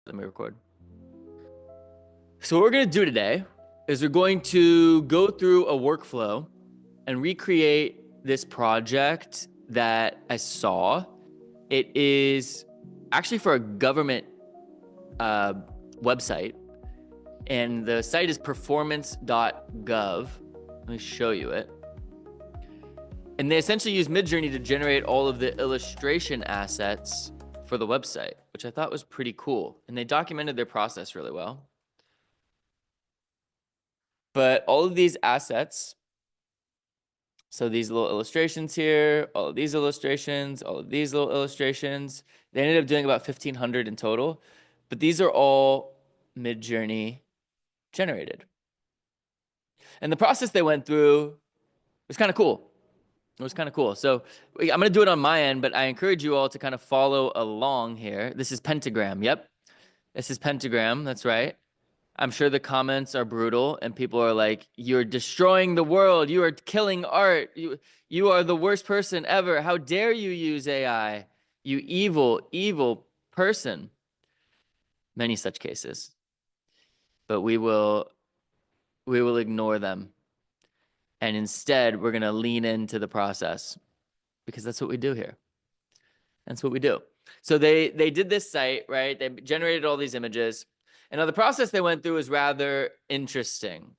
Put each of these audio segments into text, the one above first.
Let me record. So what we're going to do today is we're going to go through a workflow and recreate this project that I saw. It is actually for a government website, and the site is performance.gov. Let me show you it. And they essentially use Midjourney to generate all of the illustration assets for the website, which I thought was pretty cool. And they documented their process really well. But all of these assets, so these little illustrations here, all of these illustrations, all of these little illustrations, they ended up doing about 1,500 in total. But these are all Midjourney generated. And the process they went through was kind of cool. It was kind of cool. So I'm going to do it on my end, but I encourage you all to kind of follow along here. This is Pentagram. Yep. This is Pentagram. That's right. I'm sure the comments are brutal and people are like, you're destroying the world. You are killing art. You are the worst person ever. How dare you use AI? You evil, evil person. Many such cases. But we will ignore them. And instead, we're going to lean into the process because that's what we do here. That's what we do. So they did this site, right? They generated all these images. And now the process they went through is rather interesting.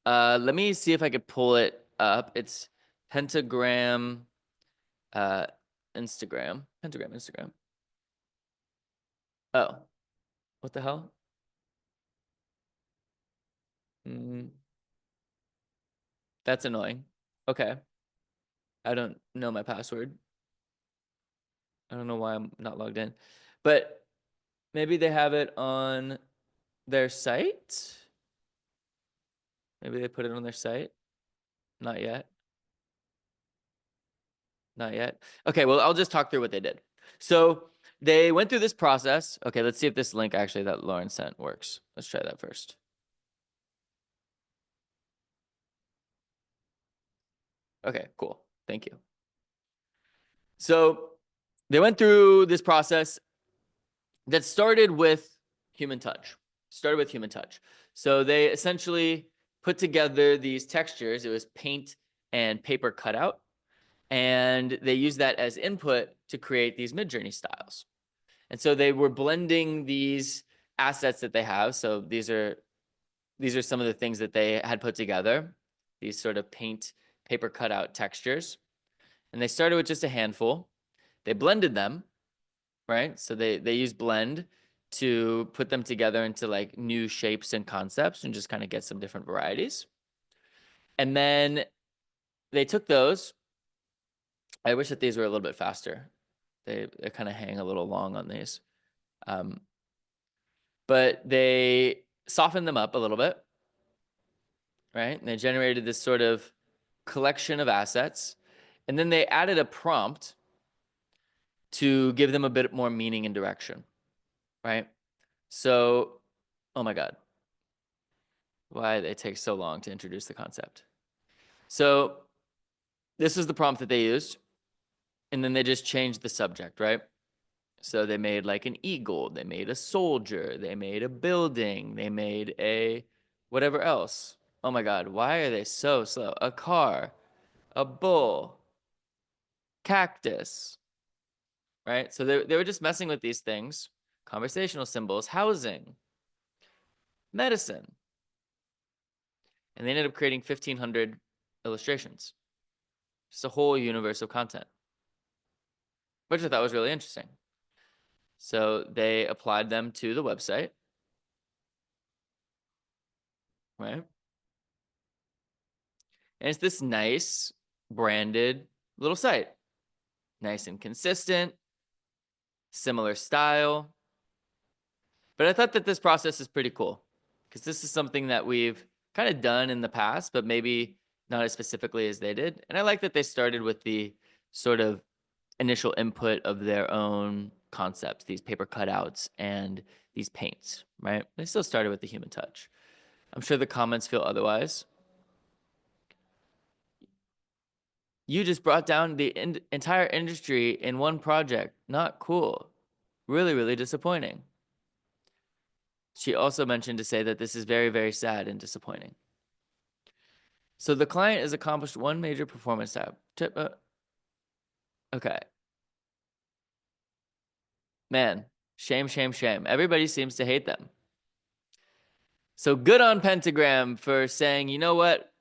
Let me see if I could pull it up. It's Pentagram Instagram. Pentagram Instagram. Oh, what the hell? That's annoying. Okay. I don't know my password. I don't know why I'm not logged in. But maybe they have it on their site. Maybe they put it on their site. Not yet. Not yet. Okay, well, I'll just talk through what they did. So they went through this process. Okay, let's see if this link actually that Lauren sent works. Let's try that first. Okay, cool. Thank you. So they went through this process that started with human touch. So they essentially put together these textures. It was paint and paper cutout. And they used that as input to create these Midjourney styles. And so they were blending these assets that they have. So these are some of the things that they had put together, these sort of paint paper cutout textures. And they started with just a handful. They blended them, right? So they used blend to put them together into like new shapes and concepts and just kind of get some different varieties. And then they took those. I wish that these were a little bit faster. They kind of hang a little long on these. But they softened them up a little bit, right? And they generated this sort of collection of assets. And then they added a prompt to give them a bit more meaning and direction, right? So, oh my God. Why they take so long to introduce the concept. So this is the prompt that they used. And then they just changed the subject, right? So they made like an eagle, they made a soldier, they made a building, they made a whatever else. Oh my God, why are they so slow? A car, a bull, cactus, right? So they were just messing with these things, conversational symbols, housing, medicine. And they ended up creating 1,500 illustrations. Just a whole universe of content, which I thought was really interesting. So they applied them to the website, right? And it's this nice branded little site. Nice and consistent, similar style. But I thought that this process is pretty cool because this is something that we've kind of done in the past, but maybe not as specifically as they did. And I like that they started with the sort of initial input of their own concepts, these paper cutouts and these paints, right? They still started with the human touch. I'm sure the comments feel otherwise. You just brought down the entire industry in one project. Not cool. Really, really disappointing. She also mentioned to say that this is very, very sad and disappointing. So the client has accomplished one major performance tab. Okay. Man, shame, shame, shame. Everybody seems to hate them. So good on Pentagram for saying, you know what?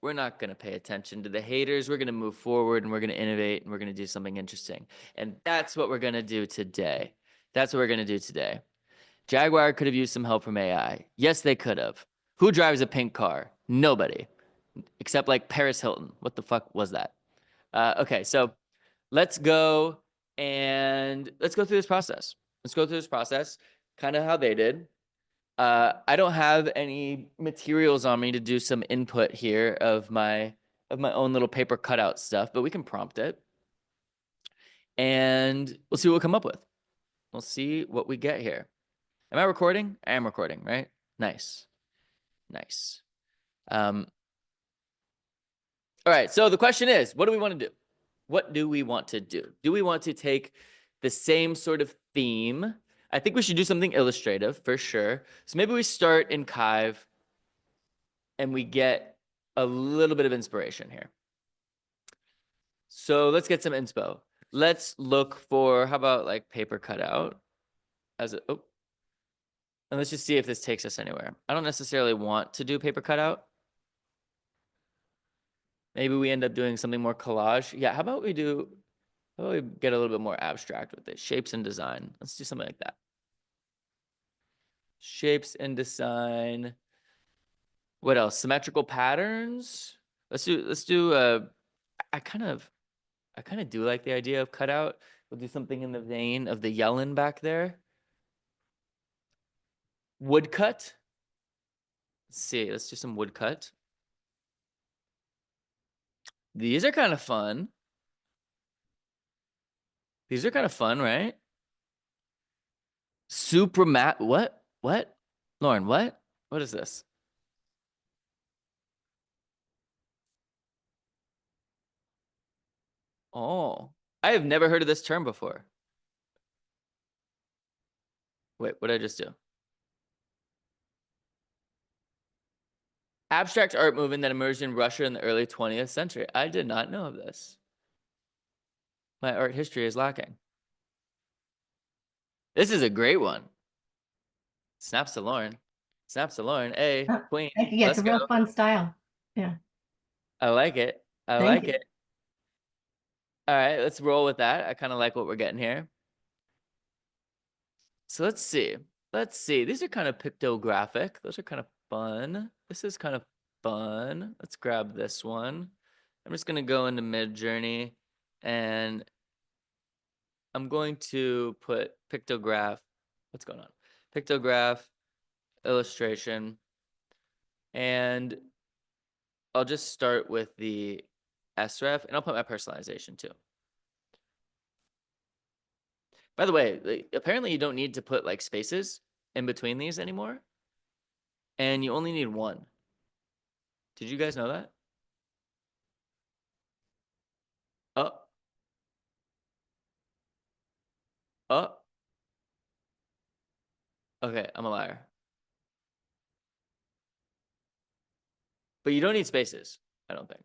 We're not going to pay attention to the haters. We're going to move forward and we're going to innovate and we're going to do something interesting. And that's what we're going to do today. That's what we're going to do today. Jaguar could have used some help from AI. Yes, they could have. Who drives a pink car? Nobody. Except like Paris Hilton. What the fuck was that? Okay, so let's go through this process. Let's go through this process, kind of how they did. I don't have any materials on me to do some input here of my own little paper cutout stuff, but we can prompt it. And we'll see what we come up with. We'll see what we get here. Am I recording? I am recording, right? Nice. Nice. All right, so the question is, what do we want to do? What do we want to do? Do we want to take the same sort of theme? I think we should do something illustrative for sure. So maybe we start in Kive and we get a little bit of inspiration here. So let's get some inspo. Let's look for, how about like paper cutout as a, oh, and let's just see if this takes us anywhere. I don't necessarily want to do paper cutout. Maybe we end up doing something more collage. Yeah, how about we get a little bit more abstract with it? Shapes and design. Let's do something like that. Shapes and design. What else? Symmetrical patterns. Let's do I kind of do like the idea of cutout. We'll do something in the vein of the Yellen back there. Woodcut. Let's see. Let's do some woodcut. These are kind of fun. These are kind of fun, right? Supramat. What? What? Lauren, what? What is this? Oh, I have never heard of this term before. Wait, what did I just do? Abstract art movement that emerged in Russia in the early 20th century. I did not know of this. My art history is lacking. This is a great one. Snaps to Lauren. Snaps to Lauren. Hey, queen. Thank you. Yeah, it's Let's a real go. fun style. Yeah. I like it. I Thank like you. it. All right, let's roll with that. I kind of like what we're getting here. So let's see. Let's see. These are kind of pictographic. Those are kind of fun. This is kind of fun. Let's grab this one. I'm just going to go into Midjourney and I'm going to put pictograph. What's going on? Pictograph, illustration. And I'll just start with the sref and I'll put my personalization too. By the way, apparently you don't need to put like spaces in between these anymore. And you only need one. Did you guys know that? Oh, oh. Okay, I'm a liar. But you don't need spaces, I don't think.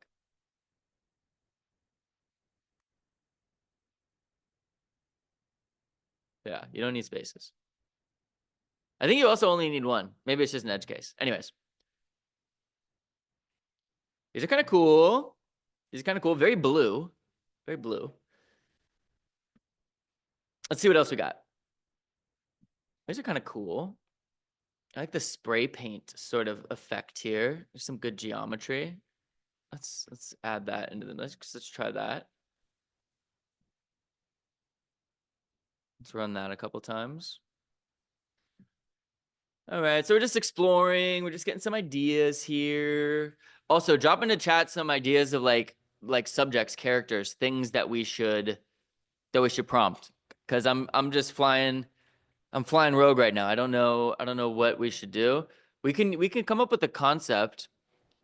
Yeah, you don't need spaces. I think you also only need one. Maybe it's just an edge case. Anyways. These are kind of cool. These are kind of cool. Very blue. Very blue. Let's see what else we got. These are kind of cool. I like the spray paint sort of effect here. There's some good geometry. Let's add that into the mix. Let's try that. Let's run that a couple times. All right, so we're just exploring. We're just getting some ideas here. Also, drop into chat some ideas of like subjects, characters, things that we should prompt. Because I'm just flying. I'm flying rogue right now. I don't know what we should do. We can come up with a concept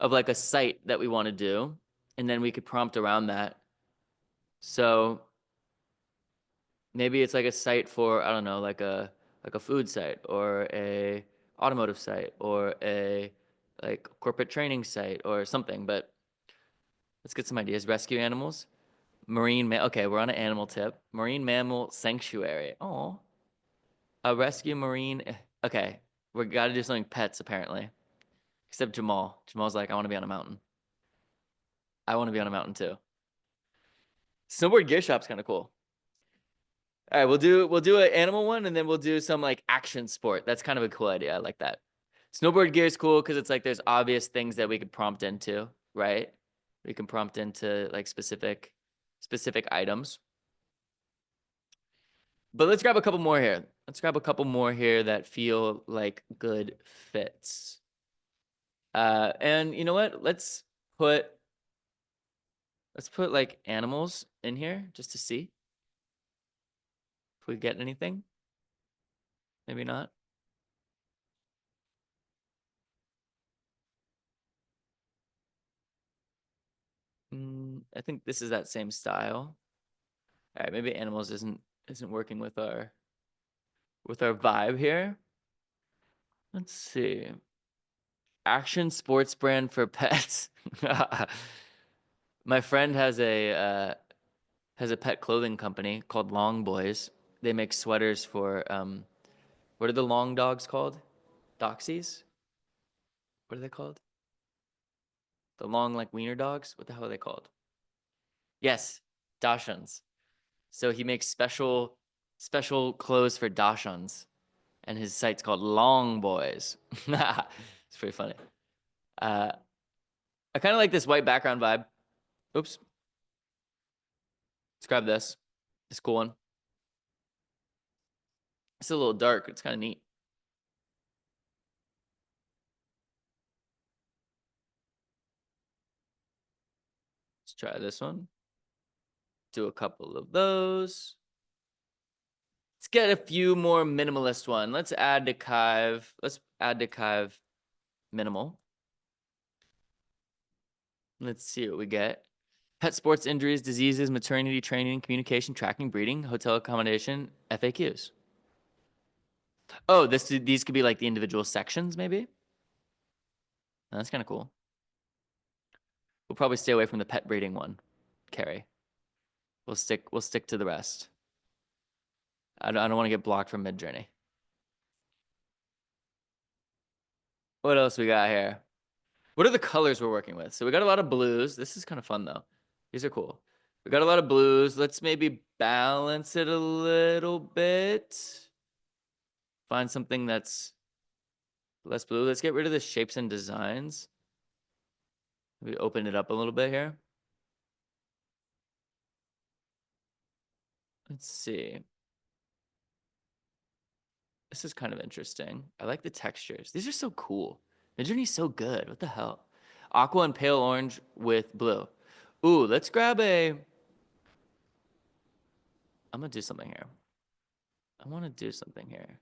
of like a site that we want to do, and then we could prompt around that. So maybe it's like a site for, I don't know, like a like a food site or a automotive site or a like corporate training site or something. But let's get some ideas. Rescue animals, okay, we're on an animal tip. Marine mammal sanctuary. Oh, a rescue marine. Okay, we got to do something pets apparently. Except Jamal. Jamal's like, I want to be on a mountain. I want to be on a mountain too. Snowboard gear shop's kind of cool. All right, we'll do an animal one, and then we'll do some like action sport. That's kind of a cool idea. I like that. Snowboard gear is cool because it's like there's obvious things that we could prompt into, right? We can prompt into like specific items. But let's grab a couple more here. Let's grab a couple more here that feel like good fits. And you know what? Let's put like animals in here just to see if we get anything. Maybe not. I think this is that same style. All right, maybe animals isn't working with our vibe here. Let's see. Action sports brand for pets. My friend has a pet clothing company called Long Boys. They make sweaters for what are the long dogs called? Doxies? What are they called? The long like wiener dogs? What the hell are they called? Yes, Dachshunds. So he makes special clothes for Dachshunds, and his site's called Long Boys. It's pretty funny. Uh, I kind of like this white background vibe. Oops. Let's grab this. This cool one. It's a little dark. It's kind of neat. Let's try this one. Do a couple of those. Let's get a few more minimalist one. Let's add to Kive. Let's add to Kive minimal. Let's see what we get. Pet sports injuries, diseases, maternity training, communication, tracking, breeding, hotel accommodation, FAQs. Oh, these could be like the individual sections, maybe. That's kind of cool. We'll probably stay away from the pet breeding one, Carrie. We'll stick to the rest. I don't want to get blocked from Midjourney. What else we got here? What are the colors we're working with? So we got a lot of blues. This is kind of fun though. These are cool. We got a lot of blues. Let's maybe balance it a little bit. Find something that's less blue. Let's get rid of the shapes and designs. Maybe open it up a little bit here. Let's see. This is kind of interesting. I like the textures. These are so cool. Midjourney's so good. What the hell? Aqua and pale orange with blue. Ooh, let's grab a. I'm gonna do something here. I want to do something here.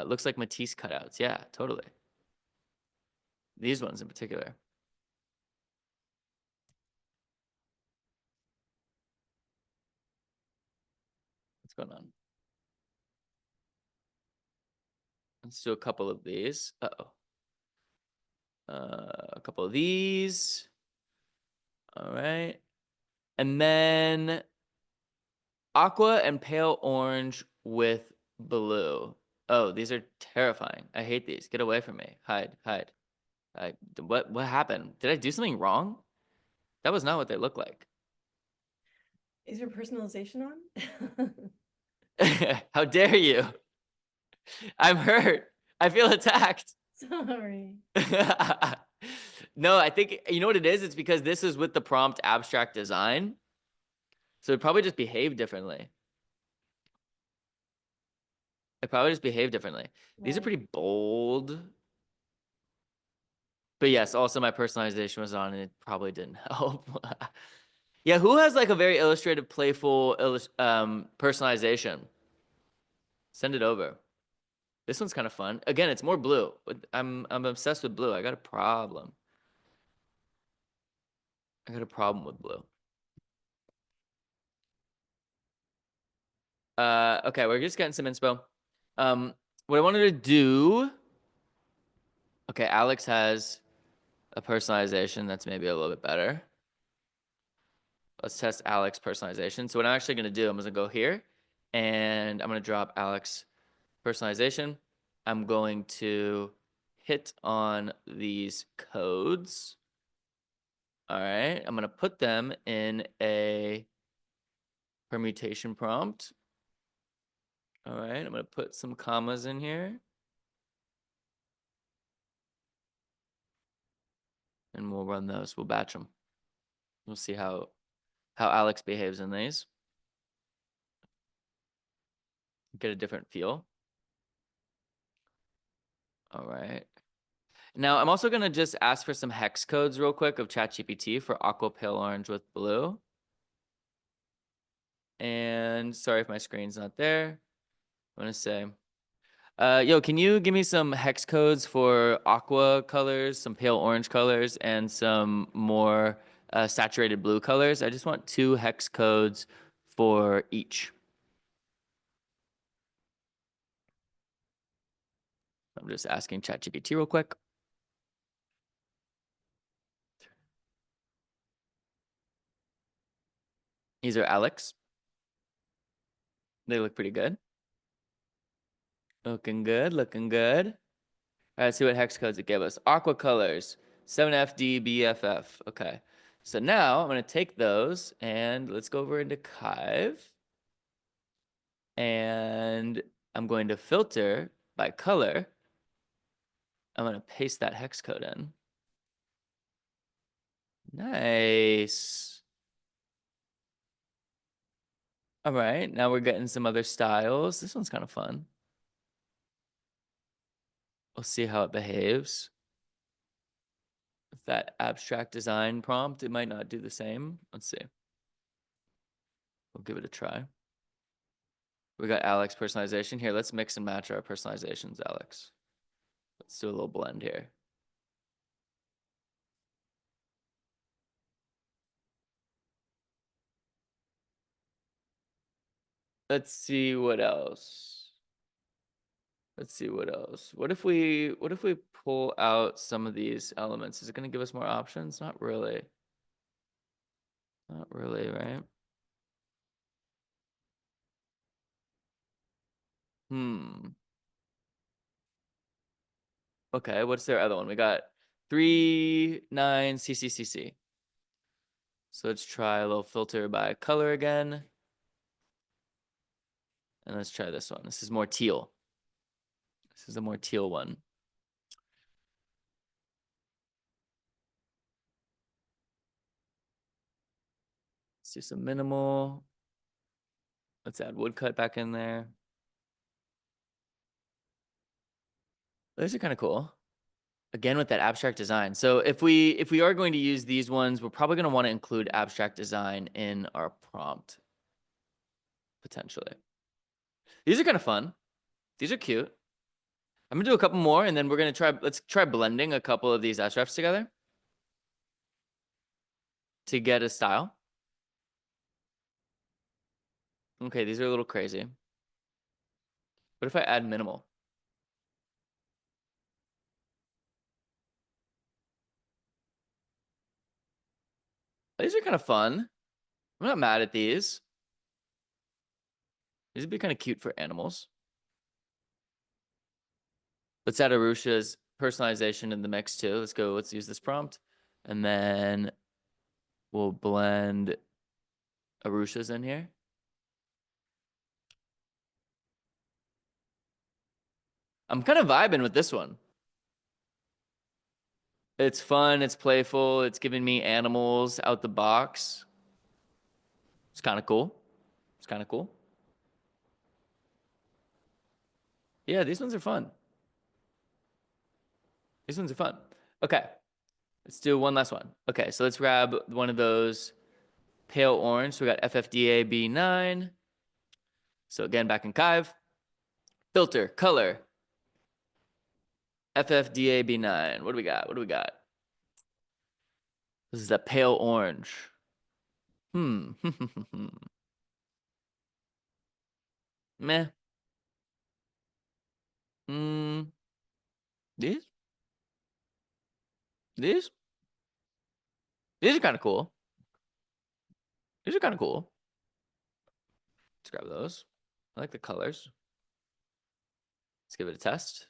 Looks like Matisse cutouts. Yeah, totally. These ones in particular. What's going on? Let's do a couple of these. Uh-oh. A couple of these. All right. And then aqua and pale orange with blue. Oh, these are terrifying. I hate these. Get away from me. Hide, hide. What happened? Did I do something wrong? That was not what they look like. Is your personalization on? How dare you? I'm hurt. I feel attacked. Sorry. No, I think you know what it is? It's because this is with the prompt abstract design. So it probably just behaved differently. It probably just behaved differently. These are Right. pretty bold. But yes, also my personalization was on and it probably didn't help. Yeah, who has like a very illustrative, playful personalization? Send it over. This one's kind of fun. Again, it's more blue. I'm obsessed with blue. I got a problem. I got a problem with blue. Okay, we're just getting some inspo. What I wanted to do. Okay, Alex has a personalization that's maybe a little bit better. Let's test Alex personalization. So what I'm actually gonna do, I'm gonna go here and I'm gonna drop Alex personalization. I'm going to hit on these codes. All right, I'm gonna put them in a permutation prompt. All right, I'm gonna put some commas in here. And we'll run those, we'll batch them. We'll see how Alex behaves in these. Get a different feel. All right. Now I'm also gonna just ask for some hex codes real quick of ChatGPT for aqua, pale orange with blue. And sorry if my screen's not there. I'm gonna say, yo, can you give me some hex codes for aqua colors, some pale orange colors, and some more saturated blue colors? I just want 2 hex codes for each. I'm just asking ChatGPT real quick. These are Alex. They look pretty good. Looking good, looking good. All right, let's see what hex codes it gave us. Aqua colors, 7FDBFF. Okay. So now I'm going to take those and let's go over into Kive. And I'm going to filter by color. I'm going to paste that hex code in. Nice. All right, now we're getting some other styles. This one's kind of fun. We'll see how it behaves. With that abstract design prompt, it might not do the same. Let's see. We'll give it a try. We got Alex personalization here. Let's mix and match our personalizations, Alex. Let's do a little blend here. Let's see what else. Let's see what else. What if we pull out some of these elements? Is it going to give us more options? Not really. Not really, right? Okay, what's their other one? We got 3, 9, CCCC. So let's try a little filter by color again. And let's try this one. This is more teal. This is a more teal one. Let's do some minimal. Let's add woodcut back in there. Those are kind of cool. Again, with that abstract design. So if we are going to use these ones, we're probably going to want to include abstract design in our prompt. Potentially. These are kind of fun. These are cute. I'm gonna do a couple more and then we're gonna let's try blending a couple of these srefs together to get a style. Okay, these are a little crazy. What if I add minimal? These are kind of fun. I'm not mad at these. These would be kind of cute for animals. Let's add Arusha's personalization in the mix too. Let's go, let's use this prompt. And then we'll blend Arusha's in here. I'm kind of vibing with this one. It's fun, it's playful, it's giving me animals out the box. It's kind of cool. It's kind of cool. Yeah, these ones are fun. These ones are fun. Okay, let's do one last one. Okay, so let's grab one of those pale orange. So we got FFDA B9. So again, back in Kive. Filter, color. FFDA B9. What do we got? What do we got? This is a pale orange. Meh. Mm, these? These? These are kind of cool. These are kind of cool. Let's grab those. I like the colors. Let's give it a test.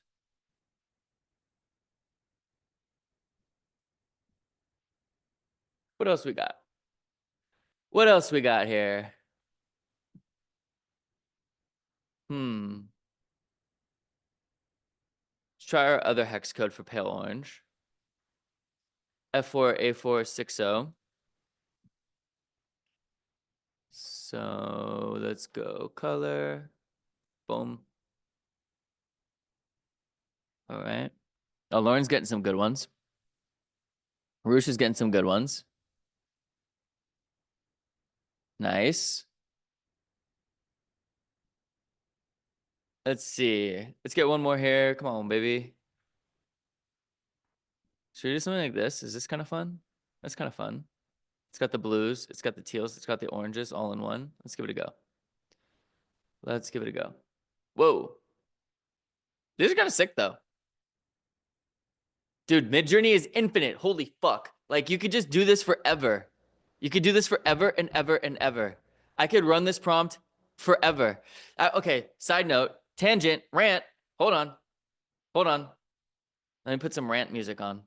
What else we got? What else we got here? Let's try our other hex code for pale orange. F4A460. So let's go color. Boom. All right. Oh, Lauren's getting some good ones. Roosh is getting some good ones. Nice. Let's see. Let's get one more here. Come on, baby. Should we do something like this? Is this kind of fun? That's kind of fun. It's got the blues. It's got the teals. It's got the oranges all in one. Let's give it a go. Let's give it a go. Whoa. These are kind of sick, though. Dude, Midjourney is infinite. Holy fuck. Like, you could just do this forever. You could do this forever and ever and ever. I could run this prompt forever. Okay, side note, tangent, rant. Hold on. Hold on. Let me put some rant music on.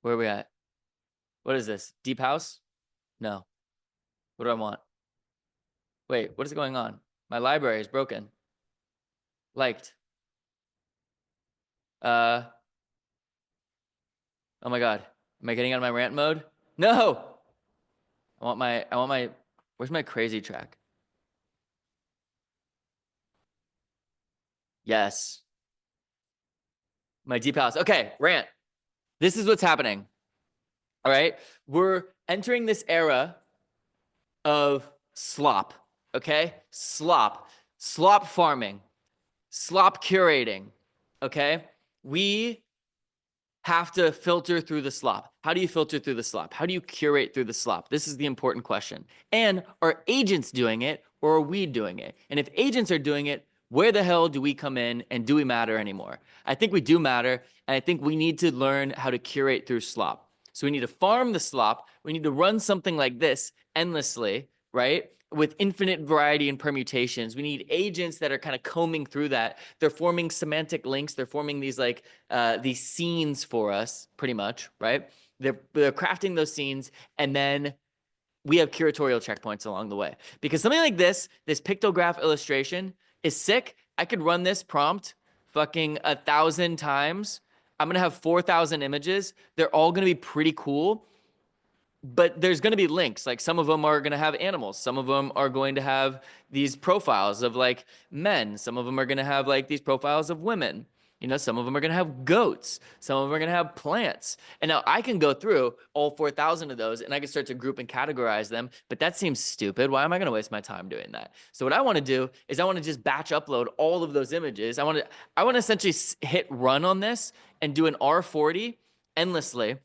Where are we at? What is this? Deep house? No. What do I want? Wait, what is going on? My library is broken. Liked. Oh my God. Am I getting out of my rant mode? No! I want my, where's my crazy track? Yes. My deep house. Okay, rant. This is what's happening. All right. We're entering this era of slop. Okay. Slop farming, slop curating. Okay. We have to filter through the slop. How do you filter through the slop? How do you curate through the slop? This is the important question. And are agents doing it or are we doing it? And if agents are doing it, where the hell do we come in and do we matter anymore? I think we do matter. And I think we need to learn how to curate through slop. So we need to farm the slop. We need to run something like this endlessly, right? With infinite variety and permutations. We need agents that are kind of combing through that. They're forming semantic links. They're forming these like these scenes for us, pretty much, right? They're crafting those scenes, and then we have curatorial checkpoints along the way. Because something like this pictograph illustration is sick. I could run this prompt fucking 1,000 times. I'm gonna have 4,000 images. They're all gonna be pretty cool. But there's going to be links. Like some of them are going to have animals. Some of them are going to have these profiles of like men. Some of them are going to have like these profiles of women. You know, some of them are going to have goats. Some of them are going to have plants. And now I can go through all 4,000 of those and I can start to group and categorize them. But that seems stupid. Why am I going to waste my time doing that? So what I want to do is I want to just batch upload all of those images. I want to essentially hit run on this and do an R40 endlessly,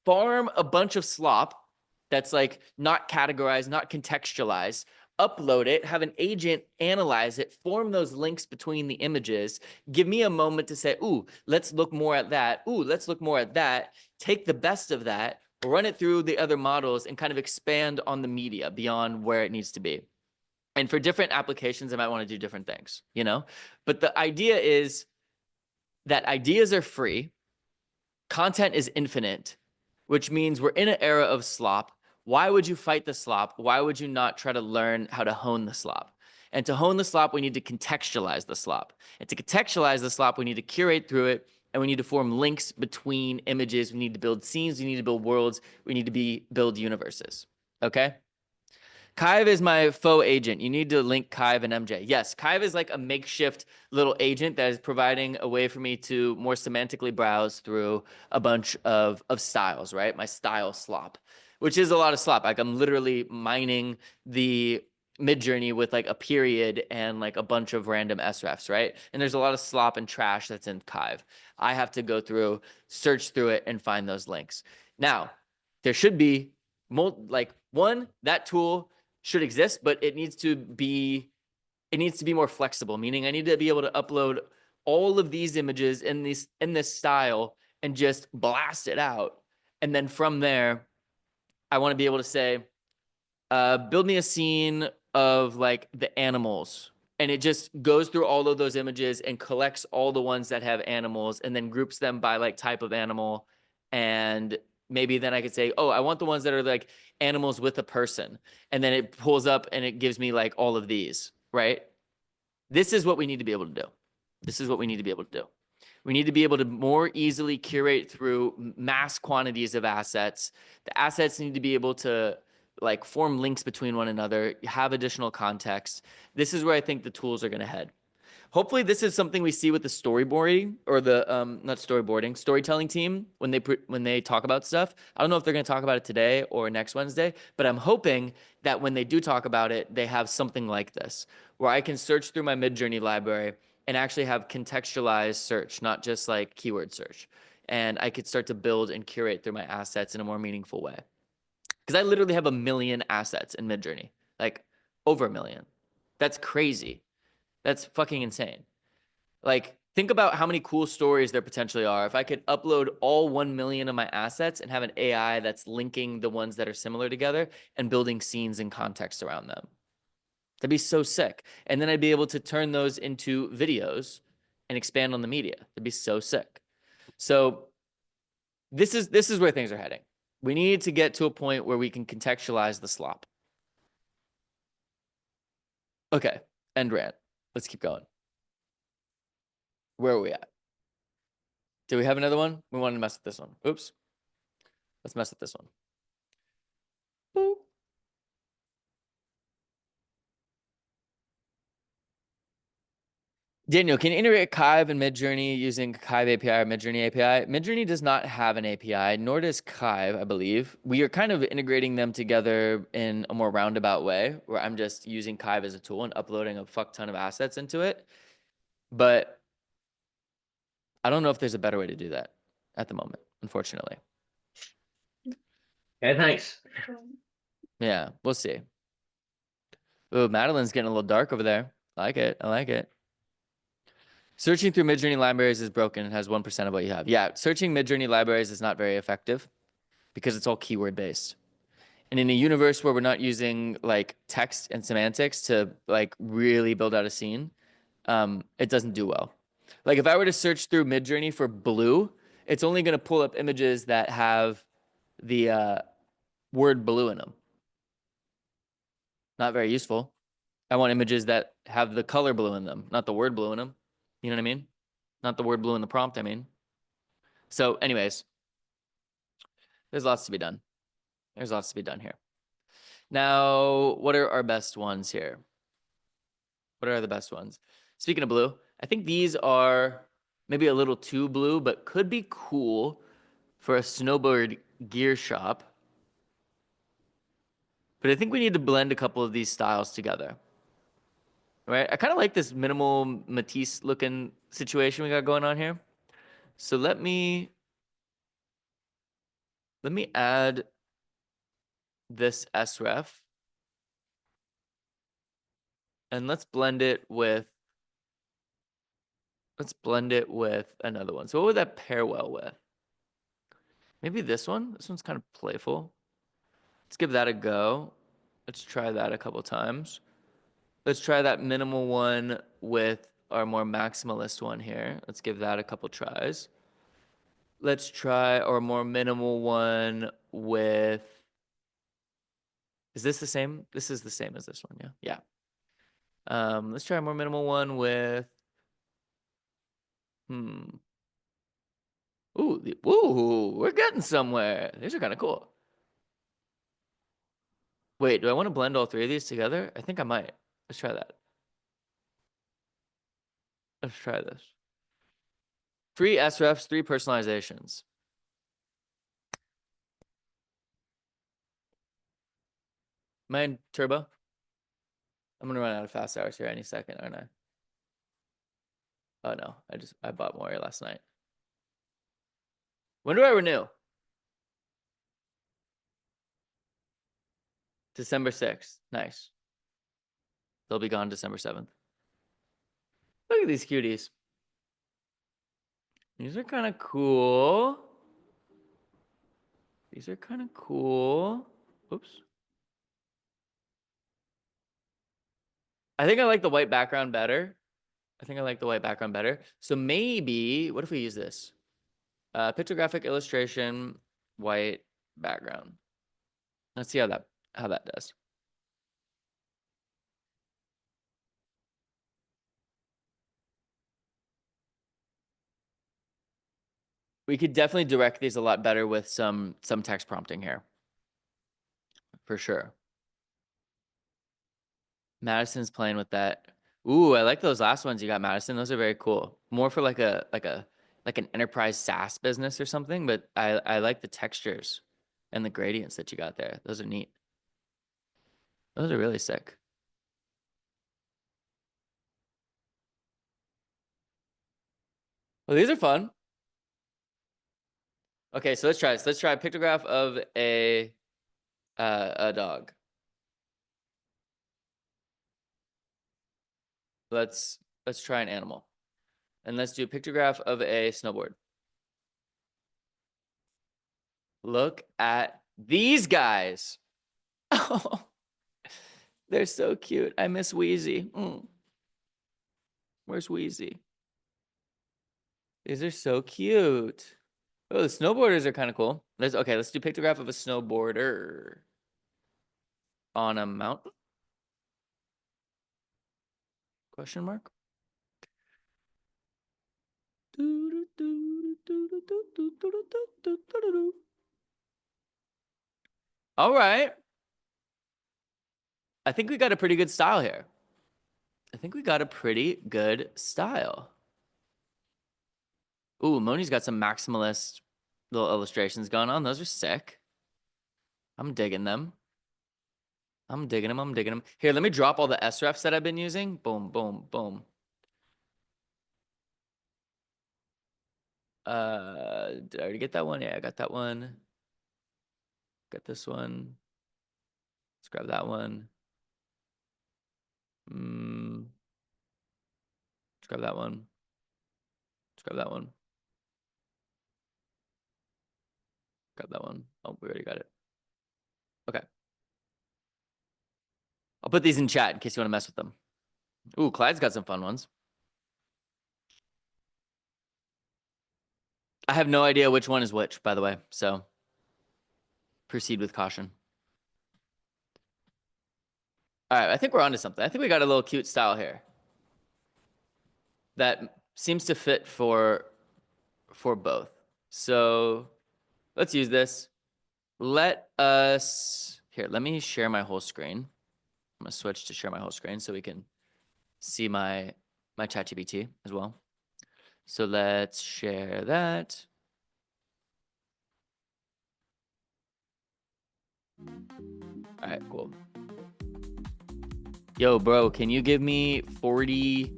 farm a bunch of slop that's like not categorized, not contextualized, upload it, have an agent analyze it, form those links between the images, give me a moment to say, ooh, let's look more at that. Ooh, let's look more at that. Take the best of that, run it through the other models and kind of expand on the media beyond where it needs to be. And for different applications, I might want to do different things, you know? But the idea is that ideas are free, content is infinite, which means we're in an era of slop. Why would you fight the slop? Why would you not try to learn how to hone the slop? And to hone the slop, we need to contextualize the slop. And to contextualize the slop, we need to curate through it, and we need to form links between images. We need to build scenes. We need to build worlds. We need to build universes. Okay? Kive is my faux agent. You need to link Kive and MJ. Yes, Kive is like a makeshift little agent that is providing a way for me to more semantically browse through a bunch of styles, right? My style slop, which is a lot of slop. Like I'm literally mining the Midjourney with like a period and like a bunch of random srefs, right? And there's a lot of slop and trash that's in Kive. I have to go through, search through it, and find those links. Now, there should be that tool should exist, but it needs to it needs to be more flexible, meaning I need to be able to upload all of these images in this style and just blast it out. And then from there, I want to be able to say, build me a scene of like the animals. And it just goes through all of those images and collects all the ones that have animals and then groups them by like type of animal. And maybe then I could say, oh, I want the ones that are like animals with a person. And then it pulls up and it gives me like all of these, right? This is what we need to be able to do. This is what we need to be able to do. We need to be able to more easily curate through mass quantities of assets. The assets need to be able to like form links between one another, have additional context. This is where I think the tools are going to head. Hopefully this is something we see with the storyboarding or the not storyboarding, storytelling team when they talk about stuff. I don't know if they're going to talk about it today or next Wednesday, but I'm hoping that when they do talk about it, they have something like this where I can search through my Midjourney library and actually have contextualized search, not just like keyword search. And I could start to build and curate through my assets in a more meaningful way. Because I literally have 1 million assets in Midjourney, like over 1 million. That's crazy. That's fucking insane. Like, think about how many cool stories there potentially are. If I could upload all 1 million of my assets and have an AI that's linking the ones that are similar together and building scenes and context around them. That'd be so sick. And then I'd be able to turn those into videos and expand on the media. That'd be so sick. So this is where things are heading. We need to get to a point where we can contextualize the slop. Okay, end rant. Let's keep going. Where are we at? Do we have another one? We wanted to mess with this one. Oops. Let's mess with this one. Boop. Daniel, can you integrate Kive and Midjourney using Kive API or Midjourney API? Midjourney does not have an API, nor does Kive, I believe. We are kind of integrating them together in a more roundabout way, where I'm just using Kive as a tool and uploading a fuck ton of assets into it. But I don't know if there's a better way to do that at the moment, unfortunately. Okay, thanks. Yeah, we'll see. Ooh, Madeline's getting a little dark over there. I like it. I like it. Searching through Midjourney libraries is broken and has 1% of what you have. Yeah, searching Midjourney libraries is not very effective because it's all keyword based. And in a universe where we're not using like text and semantics to like really build out a scene, it doesn't do well. Like if I were to search through Midjourney for blue, it's only going to pull up images that have the word blue in them. Not very useful. I want images that have the color blue in them, not the word blue in them. You know what I mean? Not the word blue in the prompt, I mean. So anyways, there's lots to be done. There's lots to be done here. Now, what are our best ones here? What are the best ones? Speaking of blue, I think these are maybe a little too blue, but could be cool for a snowboard gear shop. But I think we need to blend a couple of these styles together. Right? I kind of like this minimal Matisse looking situation we got going on here. So let me add this sref and let's blend it with another one. So what would that pair well with? Maybe this one. This one's kind of playful. Let's give that a go. Let's try that a couple times. Let's try that minimal one with our more maximalist one here. Let's give that a couple tries. Let's try our more minimal one with, is this the same? This is the same as this one, yeah? Yeah. Let's try a more minimal one with, ooh, we're getting somewhere. These are kind of cool. Wait, do I want to blend all three of these together? I think I might. Let's try that. Let's try this. 3 srefs, 3 personalizations. Mine turbo. I'm gonna run out of fast hours here any second, aren't I? Oh no, I bought more last night. When do I renew? December 6th. Nice. They'll be gone December 7th. Look at these cuties. These are kind of cool. These are kind of cool. Oops. I think I like the white background better. So maybe, what if we use this? Pictographic illustration, white background. Let's see how that does. We could definitely direct these a lot better with some text prompting here. For sure. Madison's playing with that. Ooh, I like those last ones you got, Madison. Those are very cool. More for like an enterprise SaaS business or something, but I like the textures and the gradients that you got there. Those are neat. Those are really sick. Well, these are fun. Okay, so let's try this. Let's try a pictograph of a dog. Let's try an animal. And let's do a pictograph of a snowboard. Look at these guys. Oh, they're so cute. I miss Wheezy. Where's Wheezy? These are so cute. Oh, the snowboarders are kind of cool. Let's do pictograph of a snowboarder on a mountain? Question mark. All right. I think we got a pretty good style here. Ooh, Moni's got some maximalist little illustrations going on. Those are sick. I'm digging them. Here, let me drop all the SREFs that I've been using. Boom, boom, boom. Did I already get that one? Yeah, I got that one. Got this one. Let's grab that one. Let's grab that one. Grab that one. Oh, we already got it. Okay. I'll put these in chat in case you want to mess with them. Ooh, Clyde's got some fun ones. I have no idea which one is which, by the way, so proceed with caution. All right, I think we're onto something. I think we got a little cute style here that seems to fit for both. So let's use this. Let me share my whole screen. I'm gonna switch to share my whole screen so we can see my ChatGPT as well. So let's share that. All right, cool. Yo, bro, can you give me 40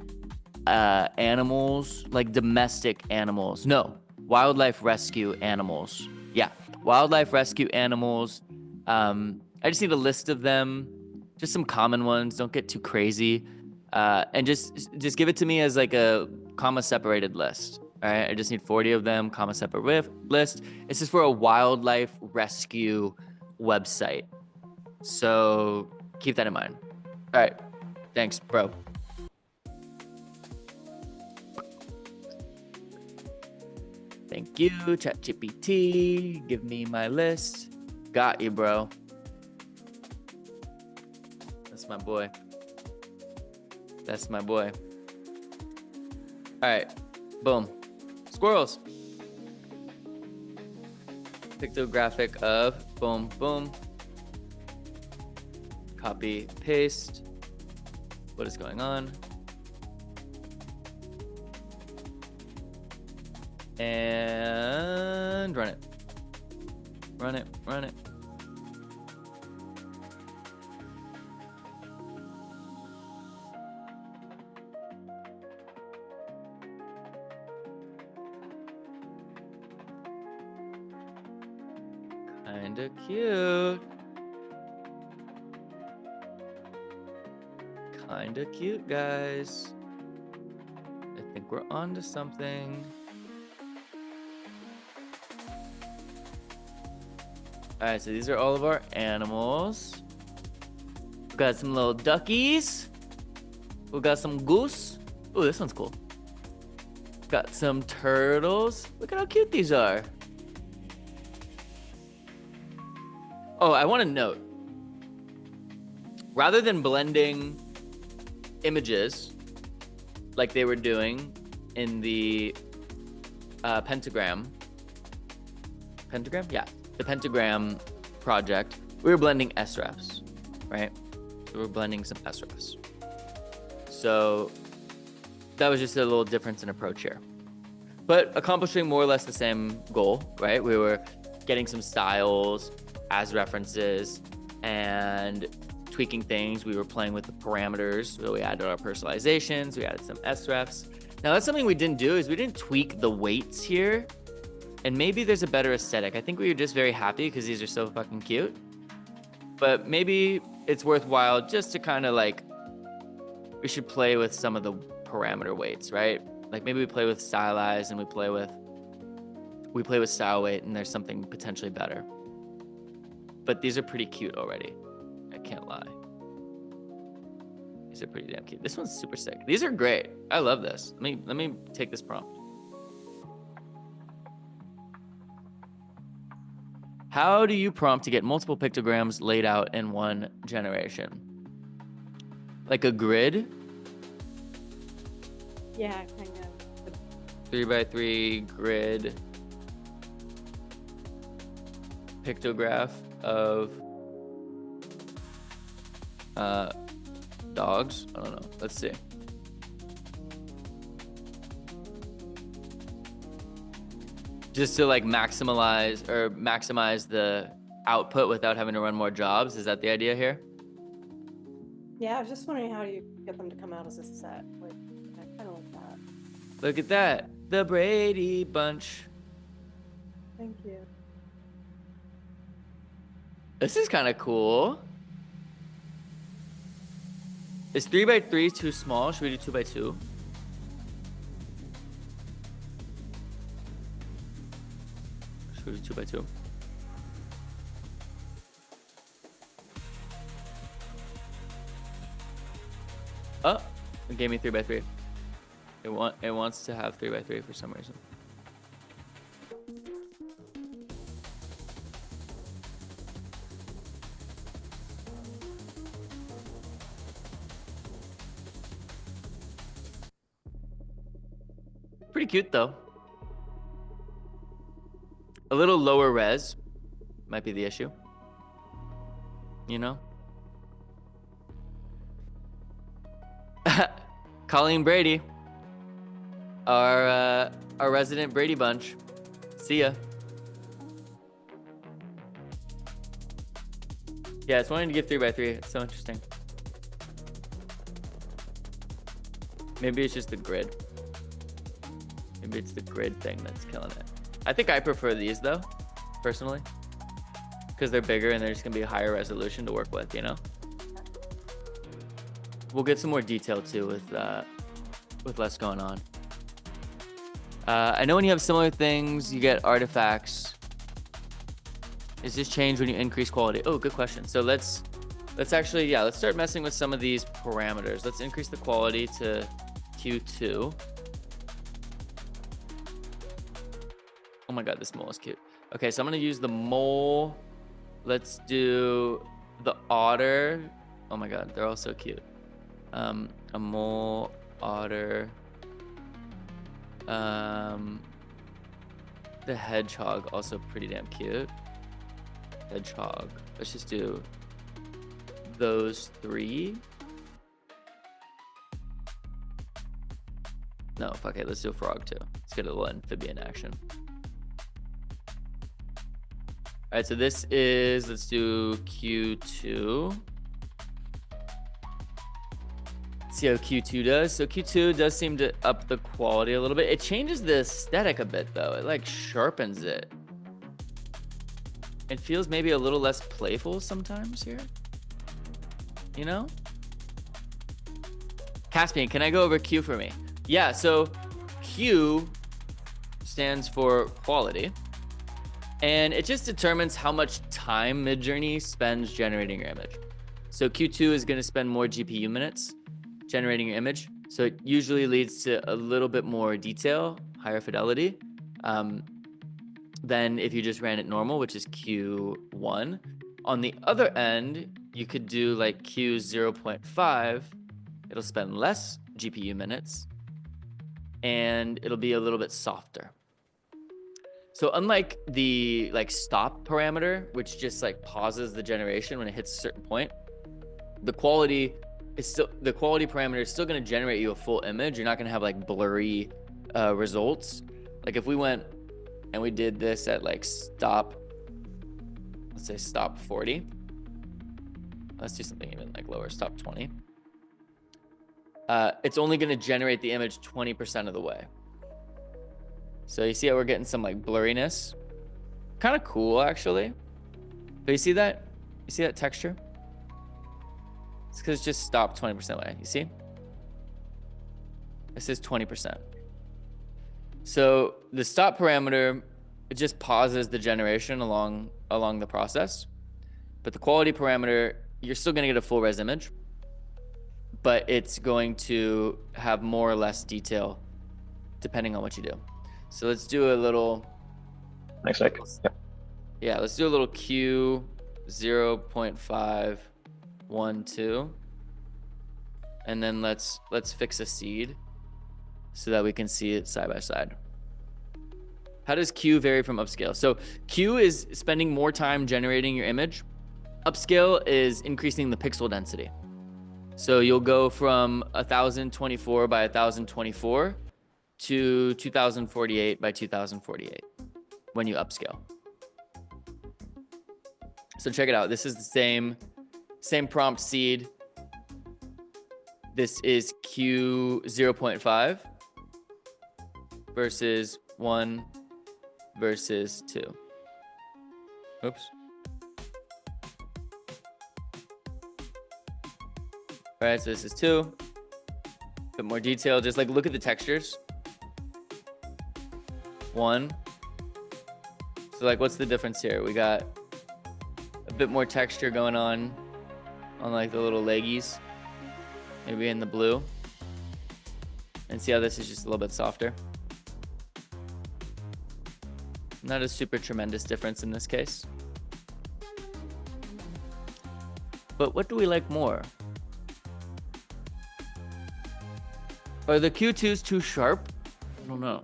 animals, like domestic animals? No, wildlife rescue animals. Yeah, wildlife rescue animals. I just need a list of them, just some common ones. Don't get too crazy, and just give it to me as like a comma separated list. All right, I just need 40 of them, comma separate list. This is for a wildlife rescue website, so keep that in mind. All right, thanks, bro. Thank you, ChatGPT. Give me my list. Got you, bro. That's my boy. All right, boom. Squirrels. Pictographic of boom, boom. Copy, paste. What is going on? And run it. Kinda cute. Kinda cute, guys. think we're on to something. All right, so these are all of our animals. We got some little duckies. We got some goose. Oh, this one's cool. Got some turtles. Look at how cute these are. Oh, I want to note, rather than blending images like they were doing in the pentagram, yeah, the pentagram project, we were blending srefs, right? So we're blending some srefs. So that was just a little difference in approach here, but accomplishing more or less the same goal, right? We were getting some styles as references and tweaking things. We were playing with the parameters. So we added our personalizations. We added some srefs. Now that's something we didn't do, is we didn't tweak the weights here. And maybe there's a better aesthetic. I think we were just very happy because these are so fucking cute. But maybe it's worthwhile just to kind of like, we should play with some of the parameter weights, right? Like maybe we play with stylized and we play with style weight, and there's something potentially better. But these are pretty cute already. I can't lie. These are pretty damn cute. This one's super sick. These are great. I love this. Let me take this prompt. How do you prompt to get multiple pictograms laid out in one generation? Like a grid? Yeah, kind of. 3x3 grid pictograph of dogs. I don't know. Let's see. Just to like maximize the output without having to run more jobs. Is that the idea here? Yeah, I was just wondering how you get them to come out as a set. Like, I kind of like that. Look at that. The Brady Bunch. Thank you. This is kind of cool. Is 3x3 too small? Should we do 2x2? Should we do 2x2? Oh, it gave me 3x3. It wants to have 3x3 for some reason. Pretty cute though. A little lower res might be the issue. You know? Colleen Brady. Our resident Brady Bunch. See ya. Yeah, it's wanting to give 3x3. It's so interesting. Maybe it's just the grid. Maybe it's the grid thing that's killing it. I think I prefer these though, personally, because they're bigger and they're just gonna be a higher resolution to work with, you know? We'll get some more detail too with less going on. I know when you have similar things, you get artifacts. Is this change when you increase quality? Oh, good question. So let's actually, yeah, let's start messing with some of these parameters. Let's increase the quality to Q2. Oh my God, this mole is cute. Okay, so I'm gonna use the mole. Let's do the otter. Oh my God, they're all so cute. A mole, otter. The hedgehog, also pretty damn cute. Hedgehog. Let's just do those three. No, fuck it. Let's do a frog too. Let's get a little amphibian action. All right, so this is, let's do Q2. See how Q2 does. So Q2 does seem to up the quality a little bit. It changes the aesthetic a bit though. It like sharpens it. It feels maybe a little less playful sometimes here. You know? Caspian, can I go over Q for me? Yeah, so Q stands for quality, and it just determines how much time Midjourney spends generating your image. So Q2 is going to spend more GPU minutes generating your image. So it usually leads to a little bit more detail, higher fidelity, than if you just ran it normal, which is Q1. On the other end, you could do like Q0.5. It'll spend less GPU minutes, and it'll be a little bit softer. So unlike the like stop parameter, which just like pauses the generation when it hits a certain point, the quality parameter is still going to generate you a full image. You're not going to have like blurry results. Like if we went and we did this at like stop, let's say stop 40. Let's do something even like lower, stop 20. It's only going to generate the image 20% of the way. So you see how we're getting some like blurriness? Kind of cool actually. But you see that? You see that texture? It's because it just stopped 20% away. You see? This is 20%. So the stop parameter, it just pauses the generation along the process. But the quality parameter, you're still going to get a full res image, but it's going to have more or less detail depending on what you do. So let's do a little. Next sec. Yep. Yeah, let's do a little Q 0.512. And then let's fix a seed so that we can see it side by side. How does Q vary from upscale? So Q is spending more time generating your image. Upscale is increasing the pixel density. So you'll go from 1024 by 1024 to 2048 by 2048 when you upscale. So check it out. This is the same prompt seed. This is Q 0.5 versus 1 versus 2. Oops. All right, so this is 2. Bit more detail. Just like look at the textures. 1. So like, what's the difference here? We got a bit more texture going on like the little leggies, maybe in the blue. And see how this is just a little bit softer. Not a super tremendous difference in this case. But what do we like more? Are the Q2s too sharp? I don't know.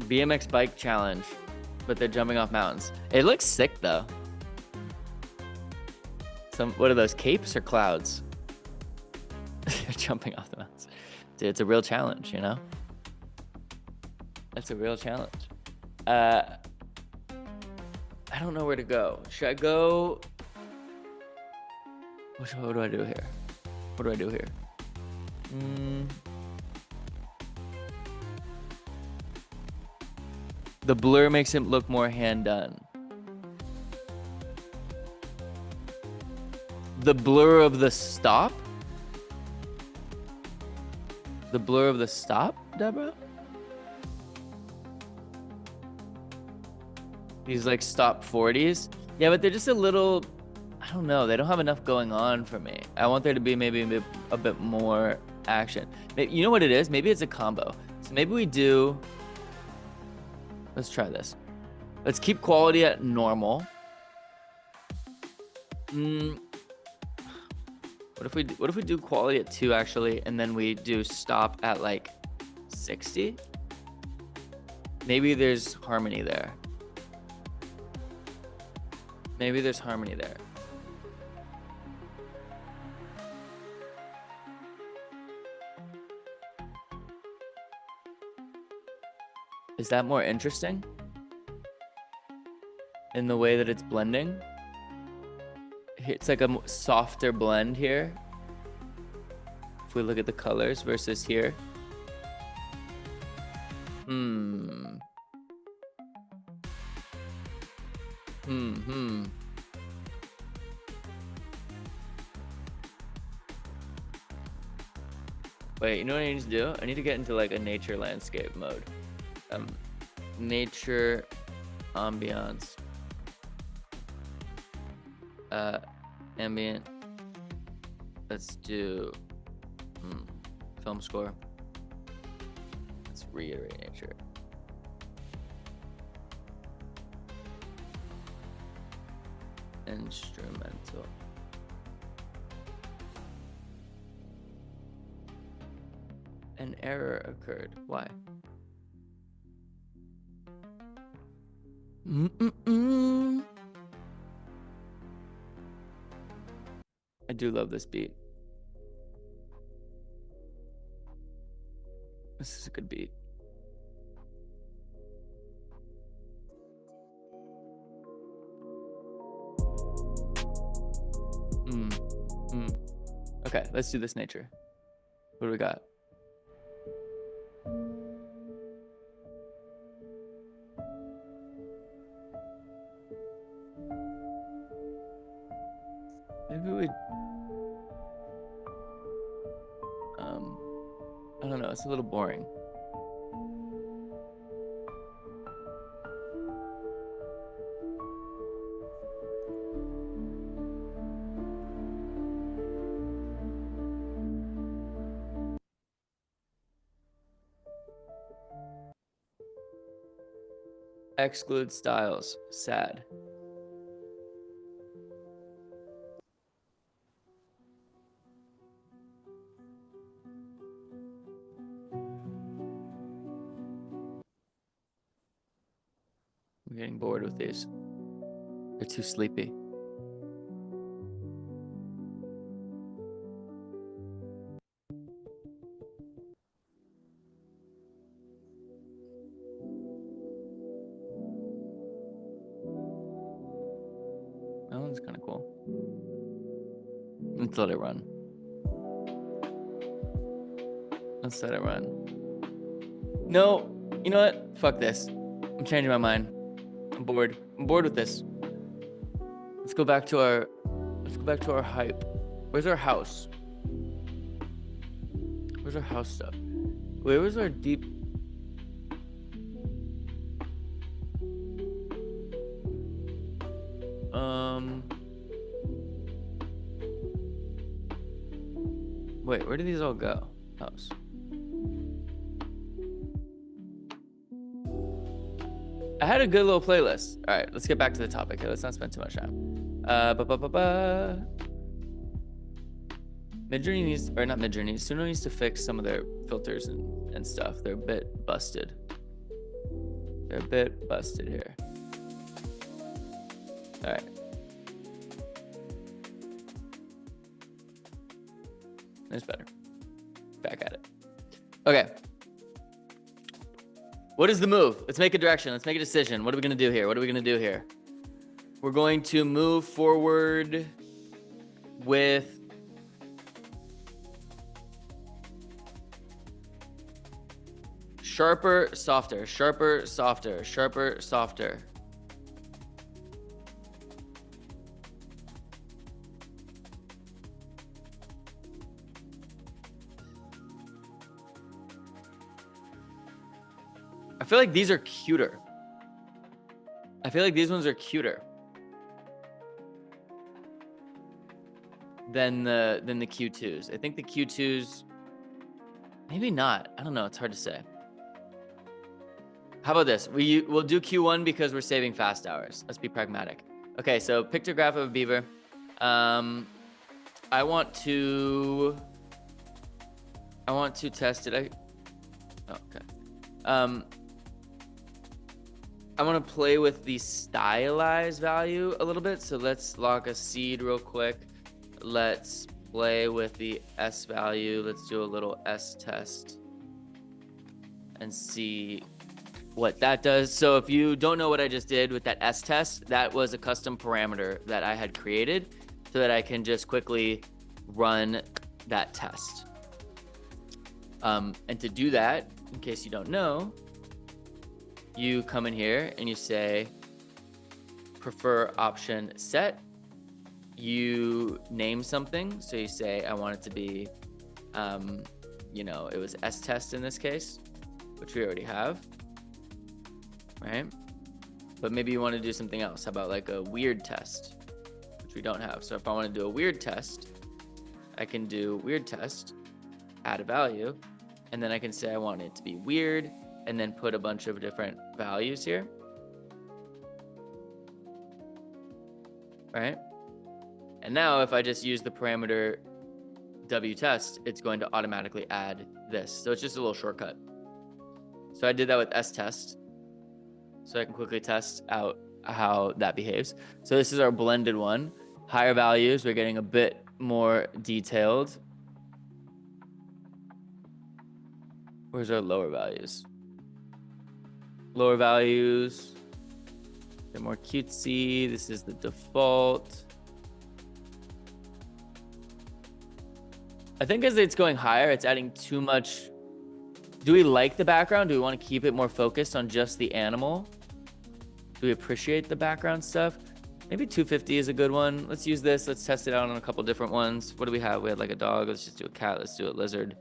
BMX bike challenge, but they're jumping off mountains. It looks sick though. What are those, capes or clouds? They're jumping off the mountains. Dude, it's a real challenge, you know? It's a real challenge. I don't know where to go. Should I go? What do I do here? What do I do here? The blur makes him look more hand done. The blur of the stop? The blur of the stop, Deborah? These like stop 40s. Yeah, but they're just a little, I don't know. They don't have enough going on for me. I want there to be maybe a bit more action. Maybe, you know what it is? Maybe it's a combo. So maybe we do, let's try this. Let's keep quality at normal. What if we do quality at 2 actually, and then we do stop at like 60? Maybe there's harmony there. Maybe there's harmony there. Is that more interesting? In the way that it's blending? It's like a softer blend here. If we look at the colors versus here. Wait, you know what I need to do? I need to get into like a nature landscape mode. Nature ambiance. Ambient. Let's do film score. Let's reiterate nature. Instrumental. An error occurred. Why? I do love this beat. This is a good beat. Okay, let's do this nature. What do we got? Maybe we I don't know, it's a little boring. Exclude styles. Sad. I'm getting bored with these. They're too sleepy. That one's kind of cool. Let's let it run. Let's let it run. No, you know what? Fuck this. I'm changing my mind. I'm bored. I'm bored with this. Let's go back to our hype. Where's our house? Where's our house stuff? Where was our deep? Wait, where did these all go? House. I had a good little playlist. All right, let's get back to the topic here. Let's not spend too much time. Midjourney needs, or not Midjourney, Suno needs to fix some of their filters and stuff. They're a bit busted. They're a bit busted here. All right. That's better. Back at it. Okay. What is the move? Let's make a direction. Let's make a decision. What are we going to do here? What are we going to do here? We're going to move forward with sharper, softer, sharper, softer, sharper, softer. I feel like these are cuter. I feel like these ones are cuter than the Q2s. I think the Q2s, maybe not. I don't know. It's hard to say. How about this? We'll do Q1 because we're saving fast hours. Let's be pragmatic. Okay, so pictograph of a beaver. I want to test it. Okay. I want to play with the stylized value a little bit. So let's lock a seed real quick. Let's play with the S value. Let's do a little S test and see what that does. So if you don't know what I just did with that S test, that was a custom parameter that I had created so that I can just quickly run that test. And to do that, in case you don't know, you come in here and you say prefer option set. You name something. So you say, I want it to be, you know, it was S test in this case, which we already have, right? But maybe you want to do something else. How about like a weird test, which we don't have. So if I want to do a weird test, I can do weird test, add a value, and then I can say I want it to be weird, and then put a bunch of different values here. Right? And now if I just use the parameter W test, it's going to automatically add this. So it's just a little shortcut. So I did that with S test. So I can quickly test out how that behaves. So this is our blended one. Higher values, we're getting a bit more detailed. Where's our lower values? Lower values, they're more cutesy. This is the default. I think as it's going higher, it's adding too much. Do we like the background? Do we want to keep it more focused on just the animal? Do we appreciate the background stuff? Maybe 250 is a good one. Let's use this. Let's test it out on a couple different ones. What do we have? We had like a dog. Let's just do a cat. Let's do a lizard.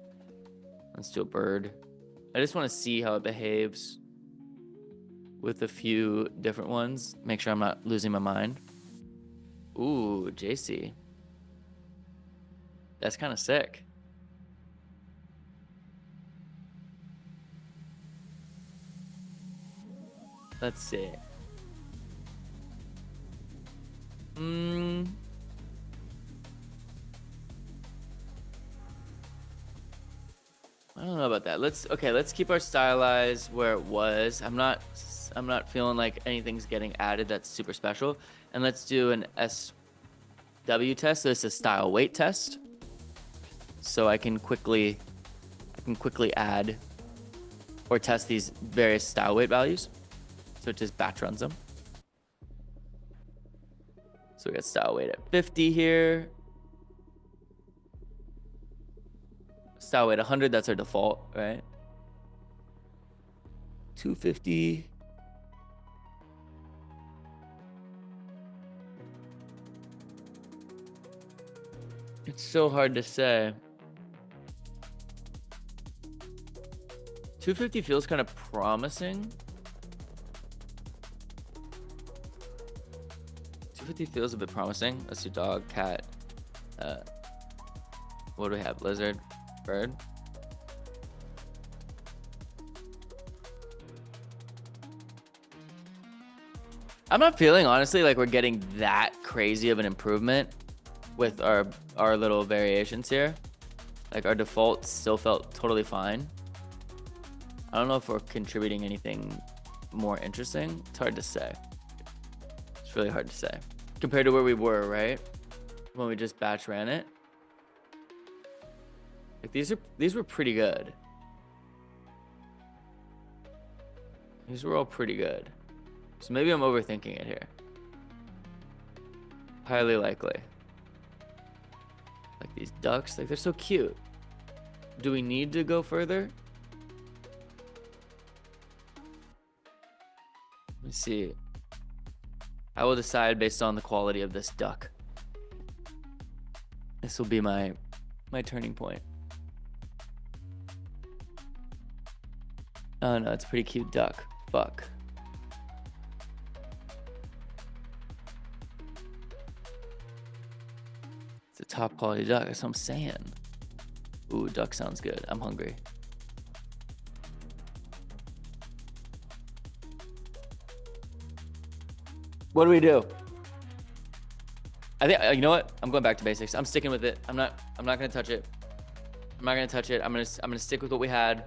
Let's do a bird. I just want to see how it behaves with a few different ones. Make sure I'm not losing my mind. Ooh, JC. That's kind of sick. Let's see. I don't know about that. Let's keep our stylize where it was. I'm not feeling like anything's getting added that's super special. And let's do an SW test. So this is a style weight test. So I can quickly add or test these various style weight values. So it just batch runs them. So we got style weight at 50 here. Style weight 100, that's our default, right? 250. It's so hard to say. 250 feels kind of promising. 250 feels a bit promising. Let's do dog, cat. What do we have? Lizard, bird. I'm not feeling honestly like we're getting that crazy of an improvement with our little variations here. Like our default still felt totally fine. I don't know if we're contributing anything more interesting. It's hard to say. It's really hard to say compared to where we were, right? When we just batch ran it. Like these were pretty good. These were all pretty good. So maybe I'm overthinking it here. Highly likely. Like these ducks, like they're so cute. Do we need to go further? Let me see. I will decide based on the quality of this duck. This will be my turning point. Oh no, it's a pretty cute duck. Fuck. It's a top quality duck, that's what I'm saying. Ooh, duck sounds good. I'm hungry. What do we do? I think, you know what? I'm going back to basics. I'm sticking with it. I'm not gonna touch it. I'm not gonna touch it. I'm gonna stick with what we had.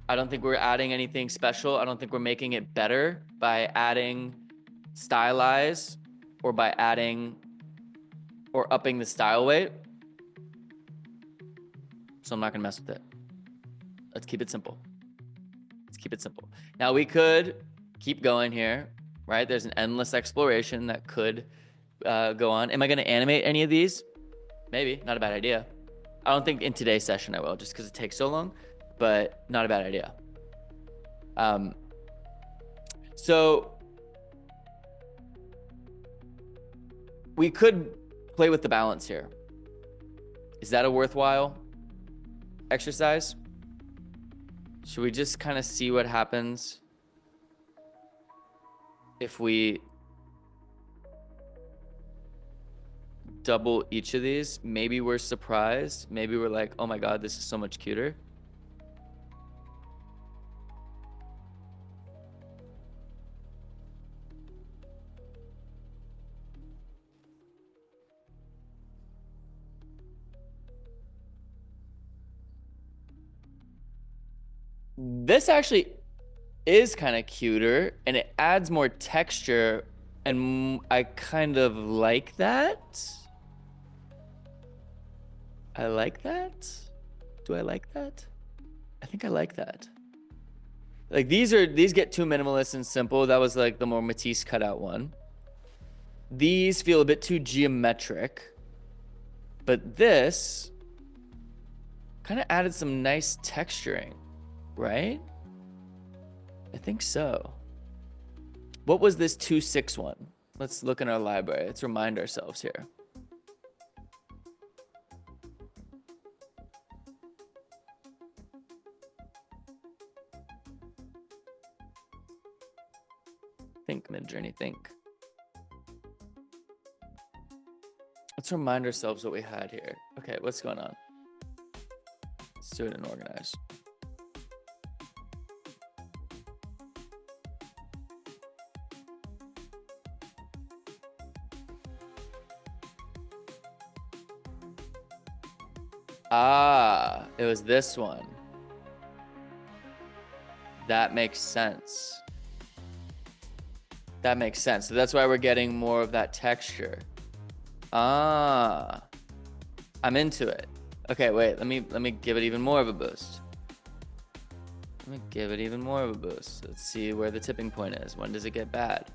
I don't think we're adding anything special. I don't think we're making it better by adding stylize or by adding or upping the style weight. So I'm not gonna mess with it. Let's keep it simple. Let's keep it simple. Now we could keep going here, right? There's an endless exploration that could go on. Am I gonna animate any of these? Maybe, not a bad idea. I don't think in today's session I will, just because it takes so long, but not a bad idea. So we could play with the balance here. Is that a worthwhile exercise? Should we just kind of see what happens if we double each of these? Maybe we're surprised. Maybe we're like, oh my God, this is so much cuter. This actually is kind of cuter and it adds more texture, and I kind of like that. I like that. Do I like that? I think I like that. Like these get too minimalist and simple. That was like the more Matisse cutout one. These feel a bit too geometric, but this kind of added some nice texturing, right? I think so. What was this 2-6 one? Let's look in our library. Let's remind ourselves here. Think, Midjourney, think. Let's remind ourselves what we had here. Okay, what's going on? Let's do it and organize. Ah, it was this one. That makes sense. That makes sense. So that's why we're getting more of that texture. Ah, I'm into it. Okay, wait, let me give it even more of a boost. Let me give it even more of a boost. Let's see where the tipping point is. When does it get bad?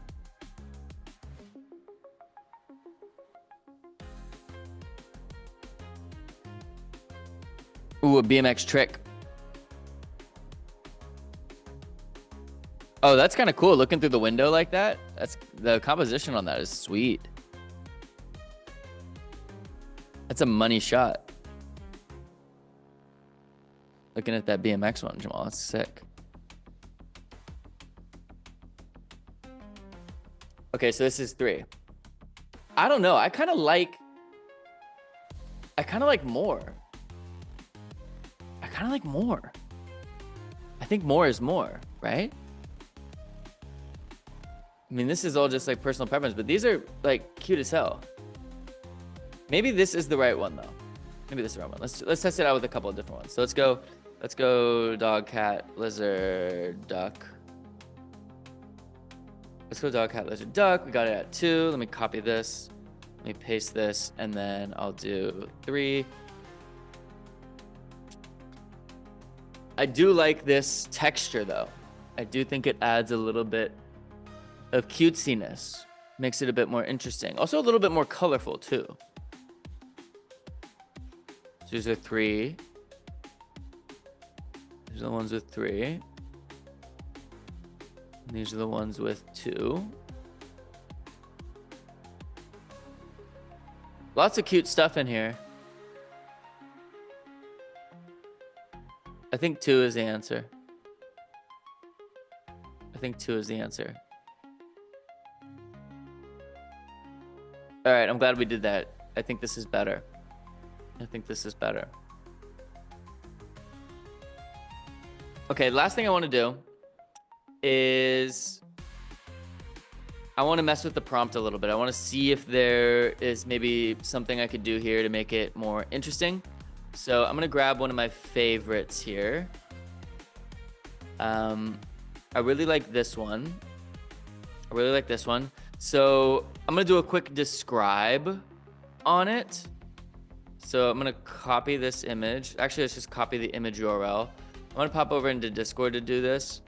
Ooh, a BMX trick. Oh, that's kind of cool. Looking through the window like that. That's the composition on that is sweet. That's a money shot. Looking at that BMX one, Jamal. That's sick. Okay, so this is 3. I don't know. I kind of like more. I kind of like more. I think more is more, right? I mean, this is all just like personal preference, but these are like cute as hell. Maybe this is the right one though. Maybe this is the right one. Let's test it out with a couple of different ones. So let's go dog, cat, lizard, duck. Let's go dog, cat, lizard, duck. We got it at 2. Let me copy this. Let me paste this, and then I'll do 3. I do like this texture though. I do think it adds a little bit of cutesiness. Makes it a bit more interesting. Also a little bit more colorful too. So these are 3. These are the ones with 3. And these are the ones with 2. Lots of cute stuff in here. I think 2 is the answer. I think 2 is the answer. All right, I'm glad we did that. I think this is better. I think this is better. Okay, last thing I want to do is I want to mess with the prompt a little bit. I want to see if there is maybe something I could do here to make it more interesting. So I'm going to grab one of my favorites here. I really like this one. I really like this one. So I'm going to do a quick describe on it. So I'm going to copy this image. Actually, let's just copy the image URL. I'm going to pop over into Discord to do this.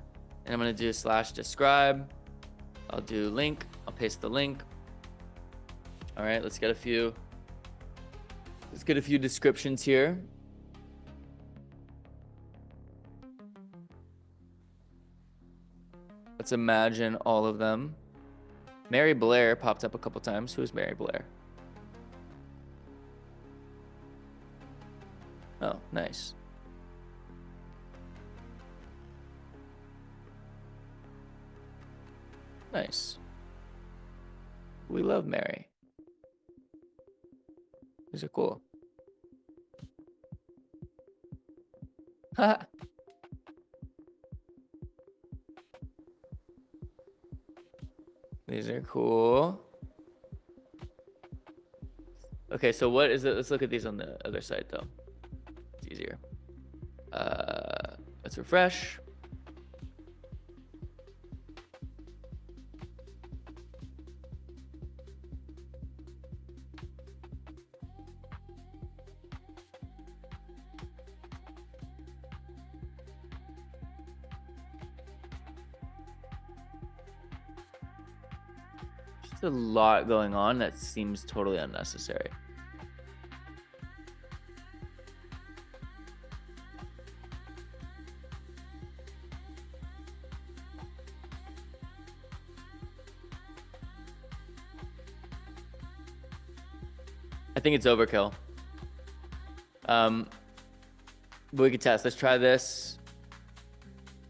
And I'm going to do /describe. I'll do link. I'll paste the link. All right, let's get a few descriptions here. Let's imagine all of them. Mary Blair popped up a couple times. Who is Mary Blair? Nice. Nice. We love Mary. These are cool. Haha. These are cool. Okay, so what is it? Let's look at these on the other side though. It's easier. Let's refresh. Just a lot going on that seems totally unnecessary. I think it's overkill. But we could test. Let's try this.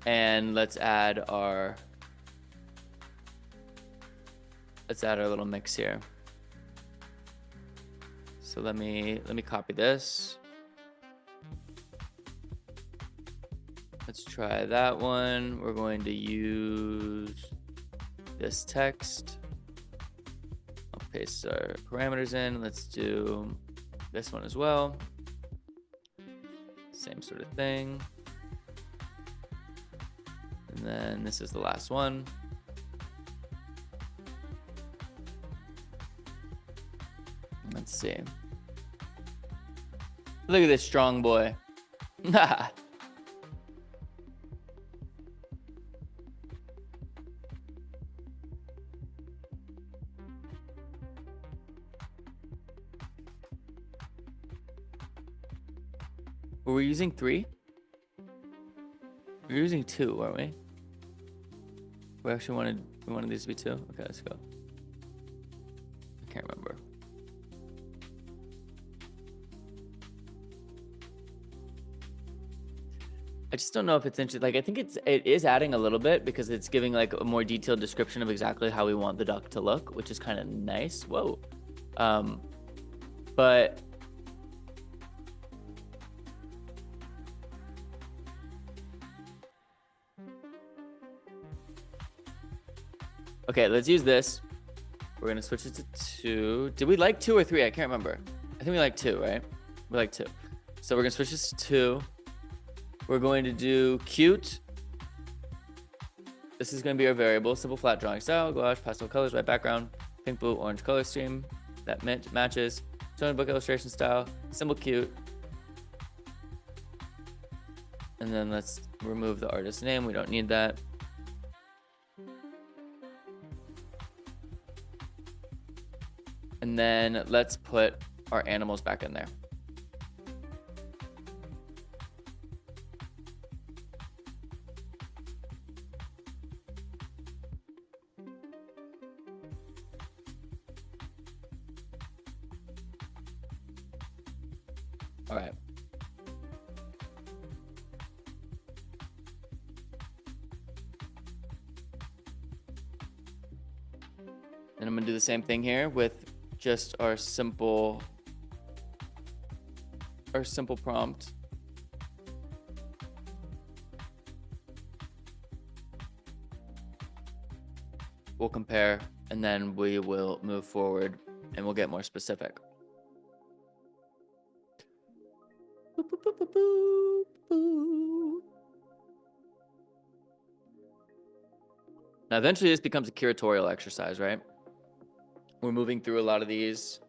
And let's add our little mix here. So let me copy this. Let's try that one. We're going to use this text. I'll paste our parameters in. Let's do this one as well. Same sort of thing. And then this is the last one. Let's see. Look at this strong boy. Were we using 3? We were using 2, weren't we? We actually wanted these to be 2? Okay, let's go. I can't remember. I just don't know if it's interesting. Like, I think it is adding a little bit because it's giving like a more detailed description of exactly how we want the duck to look, which is kind of nice. Whoa. But okay, let's use this. We're gonna switch it to 2. Did we like 2 or 3? I can't remember. I think we like 2, right? We like 2. So we're gonna switch this to 2. We're going to do cute. This is going to be our variable. Simple flat drawing style, gouache, pastel colors, white background, pink, blue, orange color scheme that matches. Tone book illustration style, symbol cute. And then let's remove the artist name. We don't need that. And then let's put our animals back in there. All right. And I'm gonna do the same thing here with just our simple prompt. We'll compare and then we will move forward and we'll get more specific. Boop, boop, boop, boop, boop, boop. Now, eventually this becomes a curatorial exercise, right? We're moving through a lot of these.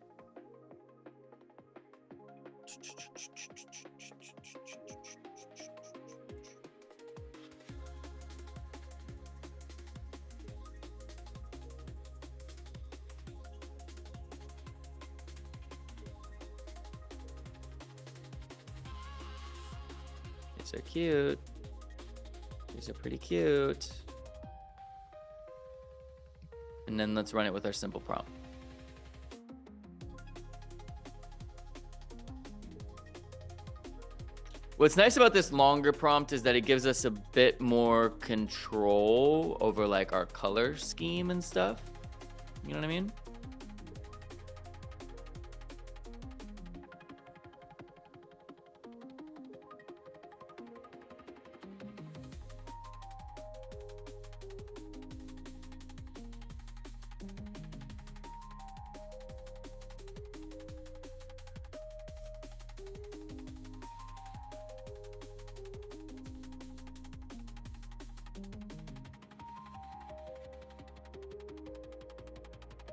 These are cute. These are pretty cute. And then let's run it with our simple prompt. What's nice about this longer prompt is that it gives us a bit more control over like our color scheme and stuff. You know what I mean?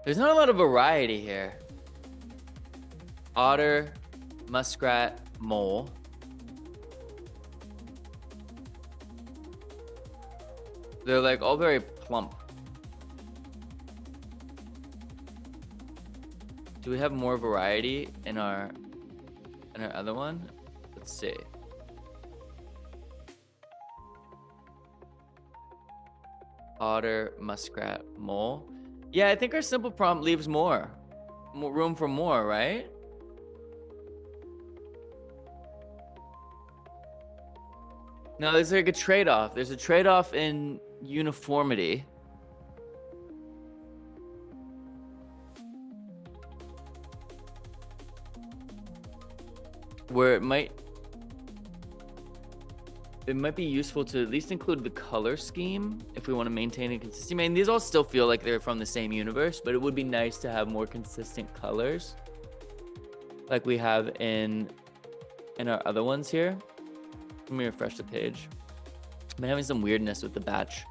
There's not a lot of variety here. Otter, muskrat, mole. They're like all very plump. Do we have more variety in our other one? Let's see. Otter, muskrat, mole. Yeah, I think our simple prompt leaves more room for more, right? No, there's like a trade-off. There's a trade-off in uniformity. Where it might be useful to at least include the color scheme if we want to maintain a consistency. I mean, these all still feel like they're from the same universe, but it would be nice to have more consistent colors like we have in our other ones here. Let me refresh the page. I've been having some weirdness with the batch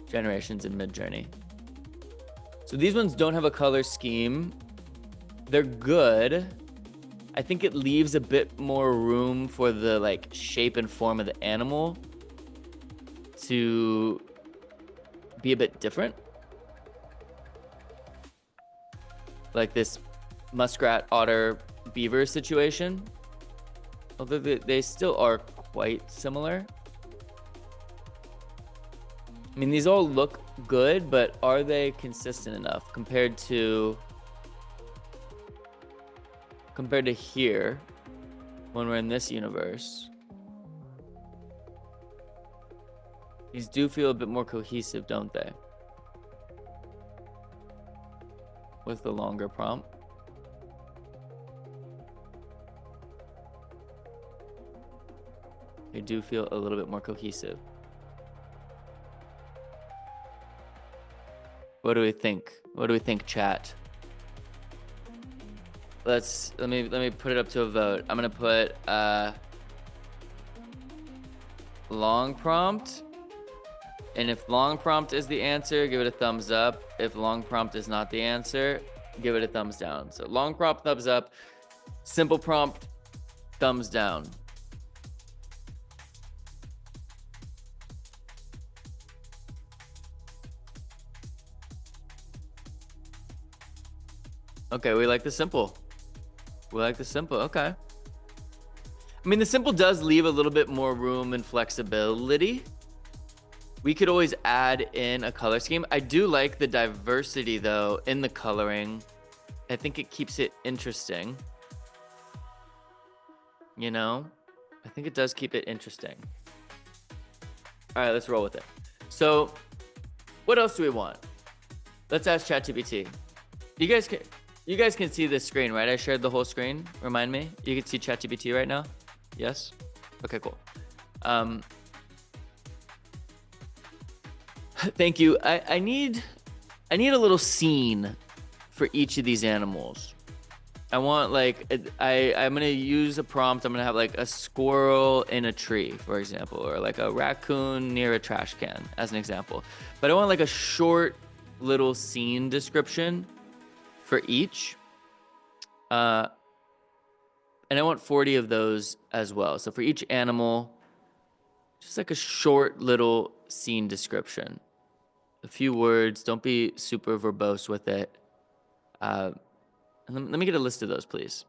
generations in Midjourney. So these ones don't have a color scheme. They're good. I think it leaves a bit more room for the like shape and form of the animal to be a bit different. Like this muskrat, otter, beaver situation. Although they still are quite similar. I mean, these all look good, but are they consistent enough compared to here when we're in this universe? These do feel a bit more cohesive, don't they? With the longer prompt. They do feel a little bit more cohesive. What do we think? What do we think, chat? Let me put it up to a vote. I'm gonna put long prompt, and if long prompt is the answer, give it a thumbs up. If long prompt is not the answer, give it a thumbs down. So long prompt, thumbs up. Simple prompt, thumbs down. Okay, we like the simple. We like the simple, okay. I mean, the simple does leave a little bit more room and flexibility. We could always add in a color scheme. I do like the diversity though in the coloring. I think it keeps it interesting. You know, I think it does keep it interesting. All right, let's roll with it. So what else do we want? Let's ask ChatGPT. You guys can see this screen, right? I shared the whole screen. Remind me. You can see ChatGPT right now? Yes? Okay, cool. Thank you. I need a little scene for each of these animals. I want like I'm gonna use a prompt. I'm gonna have like a squirrel in a tree, for example, or like a raccoon near a trash can, as an example. But I want like a short little scene description for each. And I want 40 of those as well. So for each animal, just like a short little scene description. A few words, don't be super verbose with it. And let me get a list of those, please.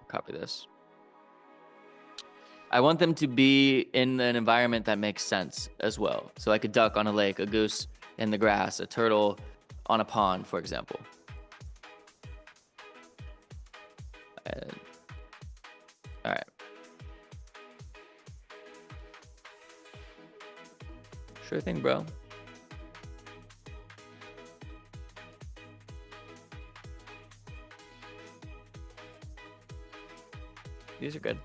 Copy this. I want them to be in an environment that makes sense as well. So like a duck on a lake, a goose in the grass, a turtle on a pond, for example. All right. Sure thing, bro. These are good.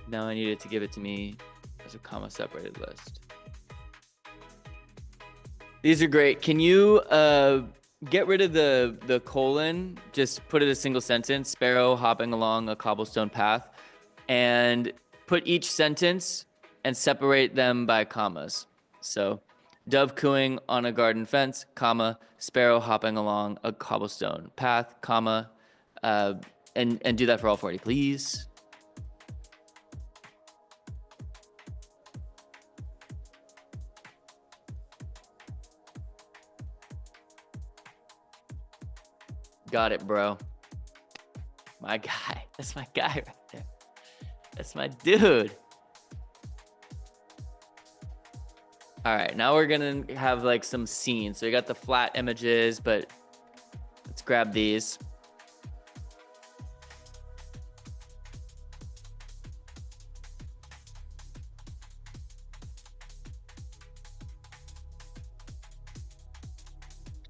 Now I need it to give it to me as a comma separated list. These are great. Can you get rid of the colon? Just put it a single sentence, sparrow hopping along a cobblestone path, and put each sentence and separate them by commas. So dove cooing on a garden fence, comma, sparrow hopping along a cobblestone path, comma, and do that for all 40, please. Got it, bro. My guy. That's my guy right there. That's my dude. All right, now we're gonna have like some scenes. So we got the flat images, but let's grab these.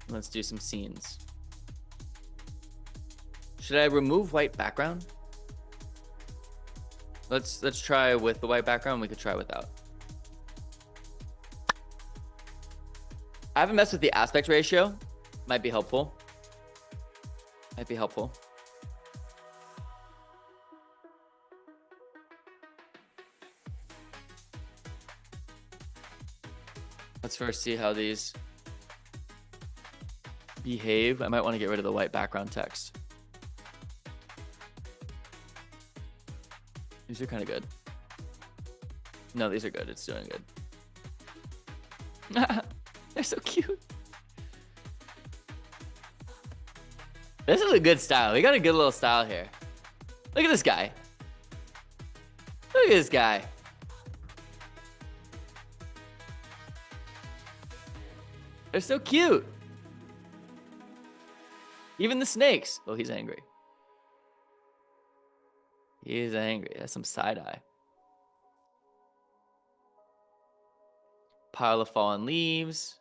Let's do some scenes. Should I remove white background? Let's try with the white background. We could try without. I haven't messed with the aspect ratio. Might be helpful. Might be helpful. Let's first see how these behave. I might want to get rid of the white background text. These are kind of good. No, these are good. It's doing good. They're so cute. This is a good style. We got a good little style here. Look at this guy. Look at this guy. They're so cute. Even the snakes. Oh, he's angry. He's angry. That's some side-eye. Pile of fallen leaves.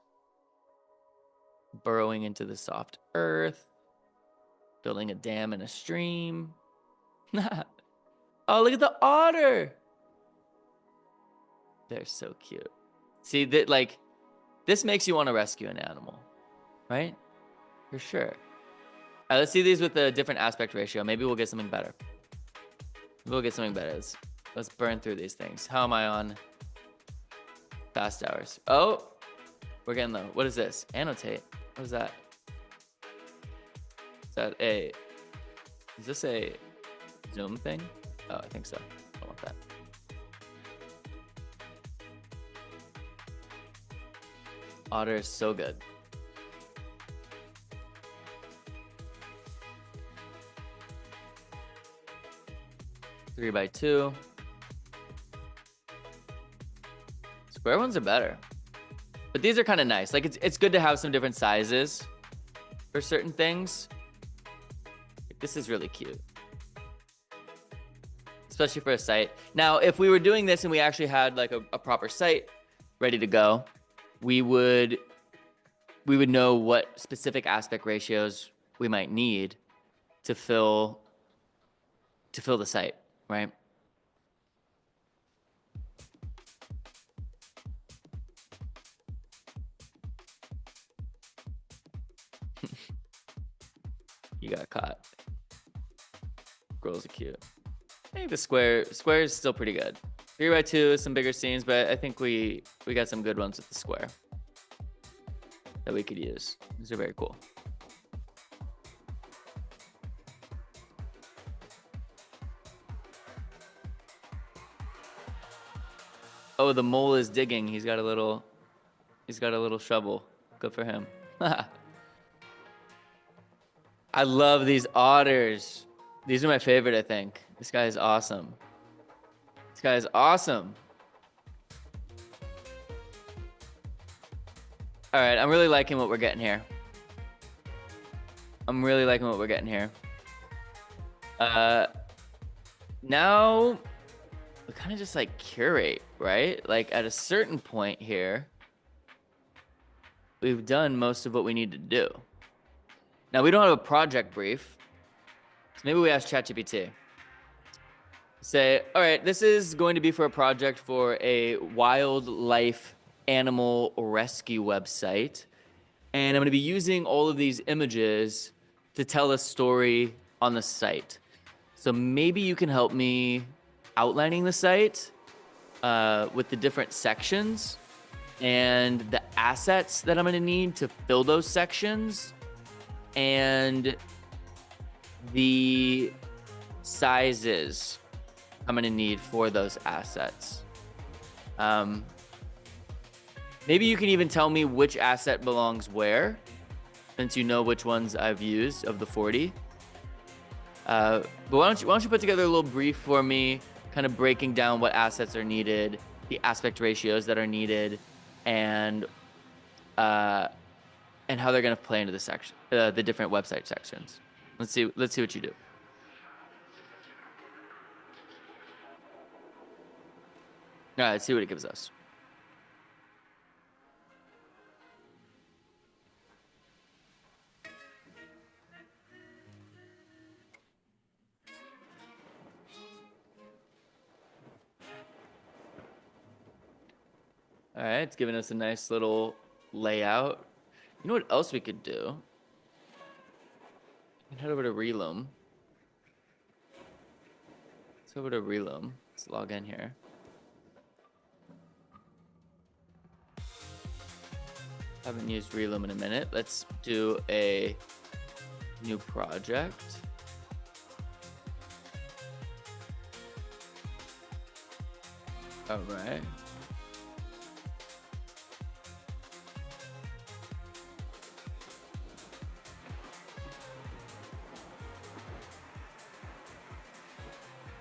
Burrowing into the soft earth. Building a dam in a stream. Oh, look at the otter. They're so cute. See, that like, this makes you want to rescue an animal, right? For sure. All right, let's see these with a different aspect ratio. Maybe we'll get something better. We'll get something better. Let's burn through these things. How am I on fast hours? Oh, we're getting low. What is this? Annotate. What is that? Is this a zoom thing? Oh, I think so. I don't want that. Otter is so good. Three by 2. Square ones are better. But these are kind of nice. Like it's good to have some different sizes for certain things. This is really cute. Especially for a site. Now, if we were doing this and we actually had like a proper site ready to go, we would know what specific aspect ratios we might need to fill the site, right? You got caught. Girls are cute. I think the square is still pretty good. 3 by 2 is some bigger scenes, but I think we got some good ones with the square that we could use. These are very cool. Oh, the mole is digging. He's got a little shovel. Good for him. I love these otters. These are my favorite, I think. This guy is awesome. This guy is awesome. All right, I'm really liking what we're getting here. I'm really liking what we're getting here. Now we kind of just like curate, right? Like at a certain point here, we've done most of what we need to do. Now we don't have a project brief, so maybe we ask ChatGPT. Say, all right, this is going to be for a project for a wildlife animal rescue website. And I'm going to be using all of these images to tell a story on the site. So maybe you can help me outlining the site with the different sections and the assets that I'm going to need to fill those sections and the sizes I'm going to need for those assets. Maybe you can even tell me which asset belongs where, since you know which ones I've used of the 40. But why don't you put together a little brief for me, kind of breaking down what assets are needed, the aspect ratios that are needed, and how they're going to play into the section, the different website sections. Let's see what you do. All right, let's see what it gives us. All right, it's giving us a nice little layout. You know what else we could do? We can head over to Reloom. Let's go over to Reloom. Let's log in here. Haven't used Reloom in a minute. Let's do a new project. All right.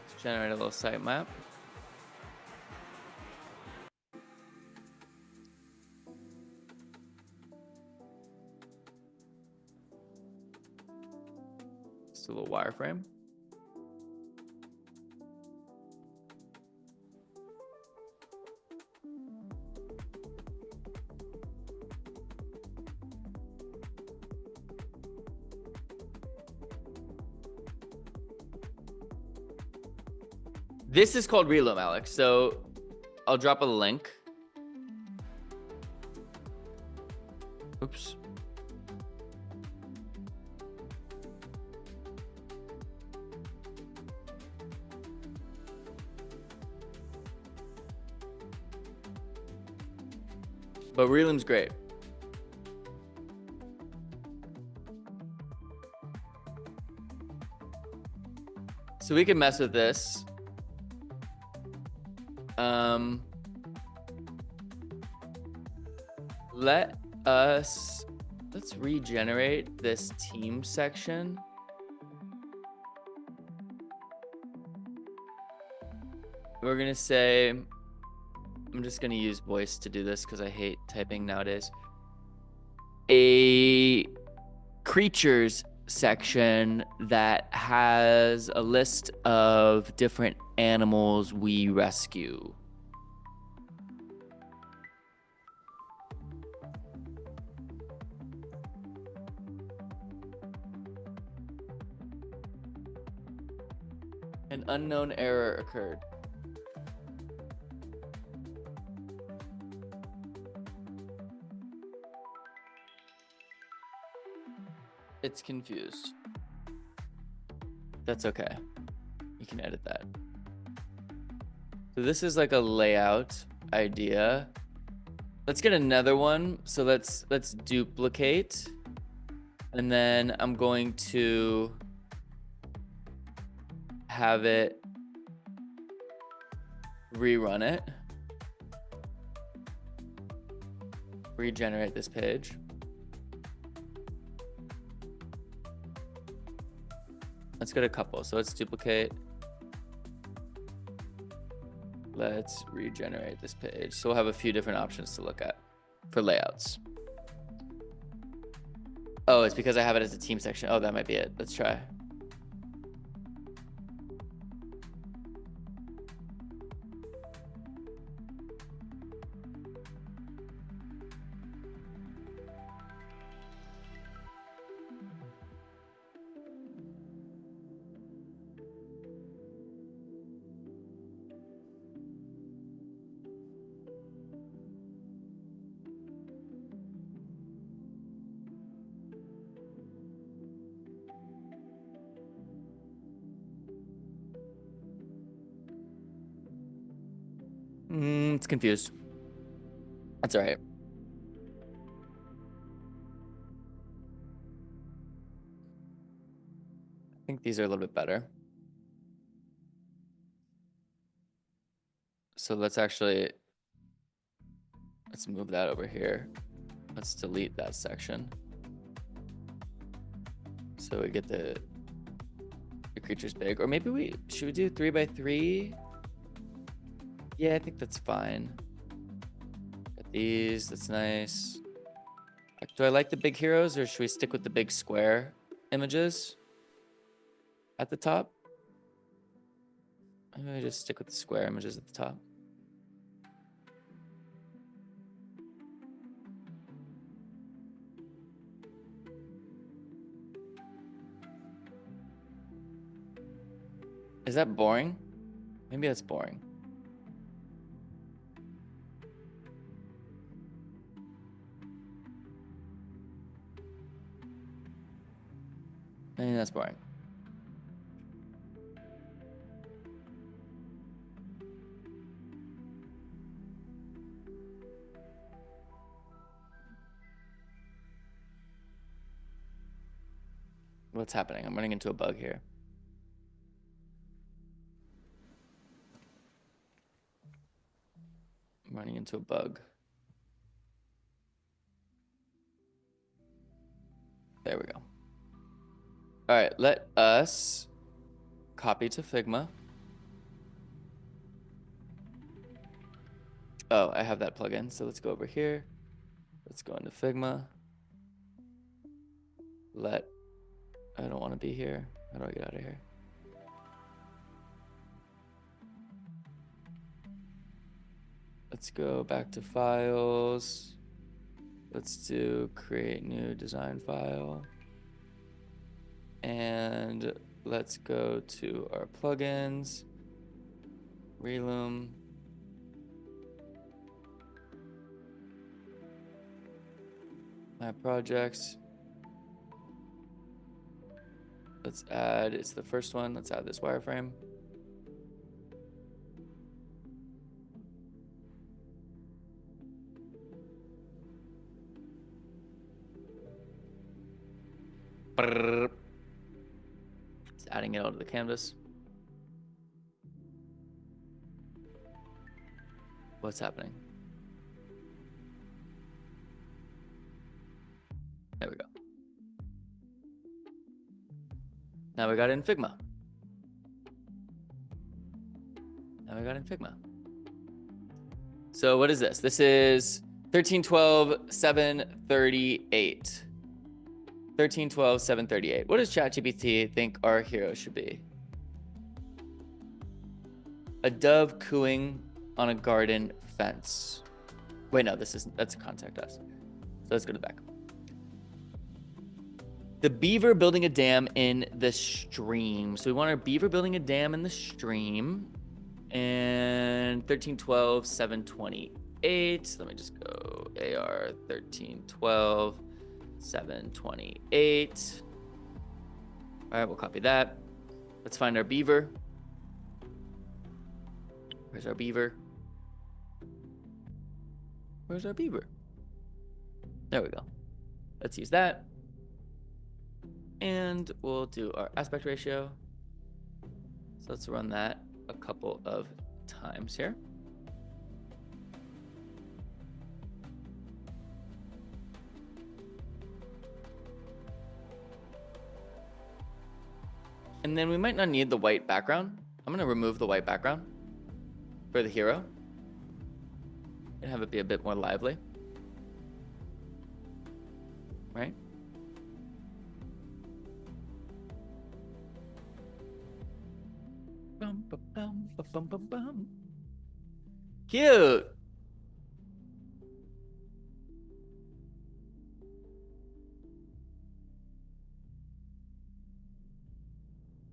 Let's generate a little sitemap. Just a little wireframe. This is called Reloom, Alex. So I'll drop a link. Oops. But Reloom's great. So we can mess with this. Let's regenerate this team section. We're gonna say, I'm just gonna use voice to do this because I hate typing nowadays. A creatures section that has a list of different animals we rescue. An unknown error occurred. It's confused. That's okay. You can edit that. So this is like a layout idea. Let's get another one. So let's duplicate. And then I'm going to have it rerun it. Regenerate this page. Let's get a couple. So let's duplicate. Let's regenerate this page. So we'll have a few different options to look at for layouts. Oh, it's because I have it as a team section. Oh, that might be it. Let's try. It's confused. That's all right. I think these are a little bit better. So let's move that over here. Let's delete that section. So we get the creature's big. Or maybe should we do 3 by 3? Yeah, I think that's fine. Got these, that's nice. Do I like the big heroes or should we stick with the big square images at the top? I'm gonna just stick with the square images at the top. Is that boring? Maybe that's boring. Maybe that's boring. What's happening? I'm running into a bug here. I'm running into a bug. There we go. All right, let us copy to Figma. Oh, I have that plugin. So let's go over here. Let's go into Figma. I don't want to be here. How do I get out of here? Let's go back to files. Let's do create new design file. And let's go to our plugins. Reloom. My projects. Let's add, it's the first one. Let's add this wireframe. Just adding it onto the canvas. What's happening? There we go. Now we got it in Figma. So what is this? This is 1312.738. 1312.738. What does ChatGPT think our hero should be? A dove cooing on a garden fence. Wait, no, that's contact us. So let's go to the back. The beaver building a dam in the stream. So we want our beaver building a dam in the stream. And 1312.728. Let me just go AR 1312.728. All right, we'll copy that. Let's find our beaver. Where's our beaver? Where's our beaver? There we go. Let's use that. And we'll do our aspect ratio. So let's run that a couple of times here. And then we might not need the white background. I'm gonna remove the white background for the hero and have it be a bit more lively. Right? Bum, ba, bum, ba, bum, bum, bum. Cute.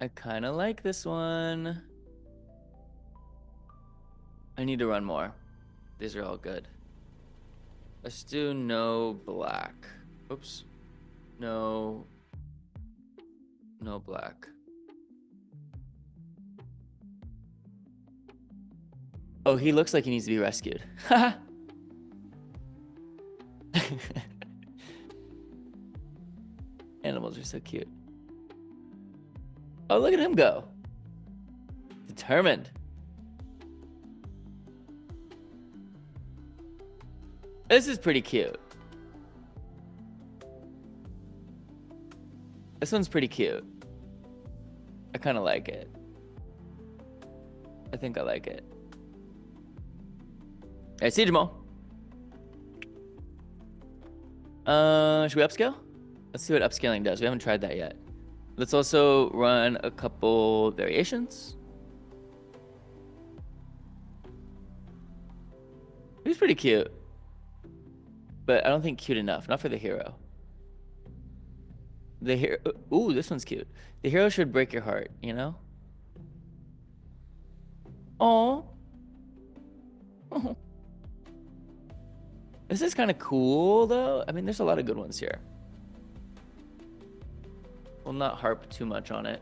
I kind of like this one. I need to run more. These are all good. Let's do no black. Oops. No black. Oh, he looks like he needs to be rescued. Animals are so cute. Oh, look at him go. Determined. This is pretty cute. This one's pretty cute. I kind of like it. I think I like it. Hey, see you, Jamal. Should we upscale? Let's see what upscaling does. We haven't tried that yet. Let's also run a couple variations. He's pretty cute. But I don't think cute enough. Not for the hero. The hero. Ooh, this one's cute. The hero should break your heart, you know? Oh. This is kind of cool, though. I mean, there's a lot of good ones here. We'll not harp too much on it.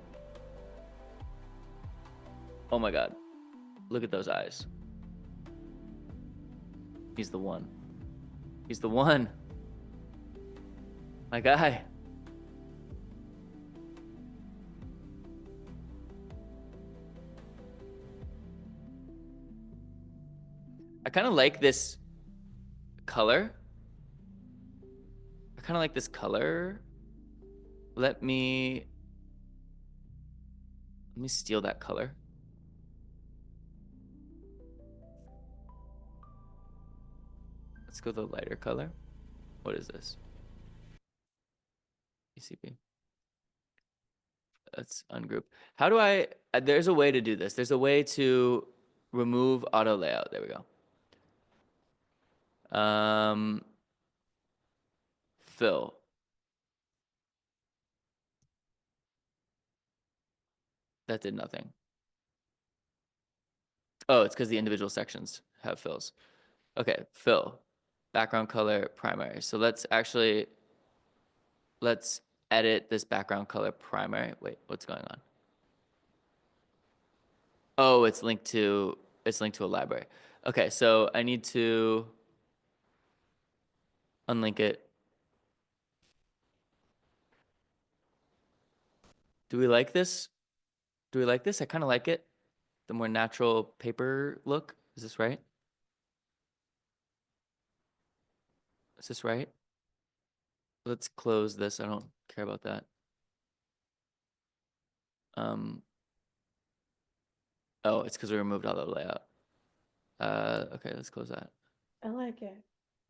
Oh my god. Look at those eyes. He's the one. He's the one. My guy. I kind of like this color. I kind of like this color. Let me steal that color. Let's go the lighter color. What is this? ECP. Let's ungroup. How do I, there's a way to do this. There's a way to remove auto layout. There we go. Fill. That did nothing. Oh, it's because the individual sections have fills. Okay, fill. Background color, primary. So let's edit this background color primary. Wait, what's going on? Oh, it's linked to a library. Okay, so I need to unlink it. Do we like this? Do we like this? I kind of like it. The more natural paper look. Is this right? Is this right? Let's close this. I don't care about that. Oh, it's because we removed all the layout. Okay, let's close that. I like it.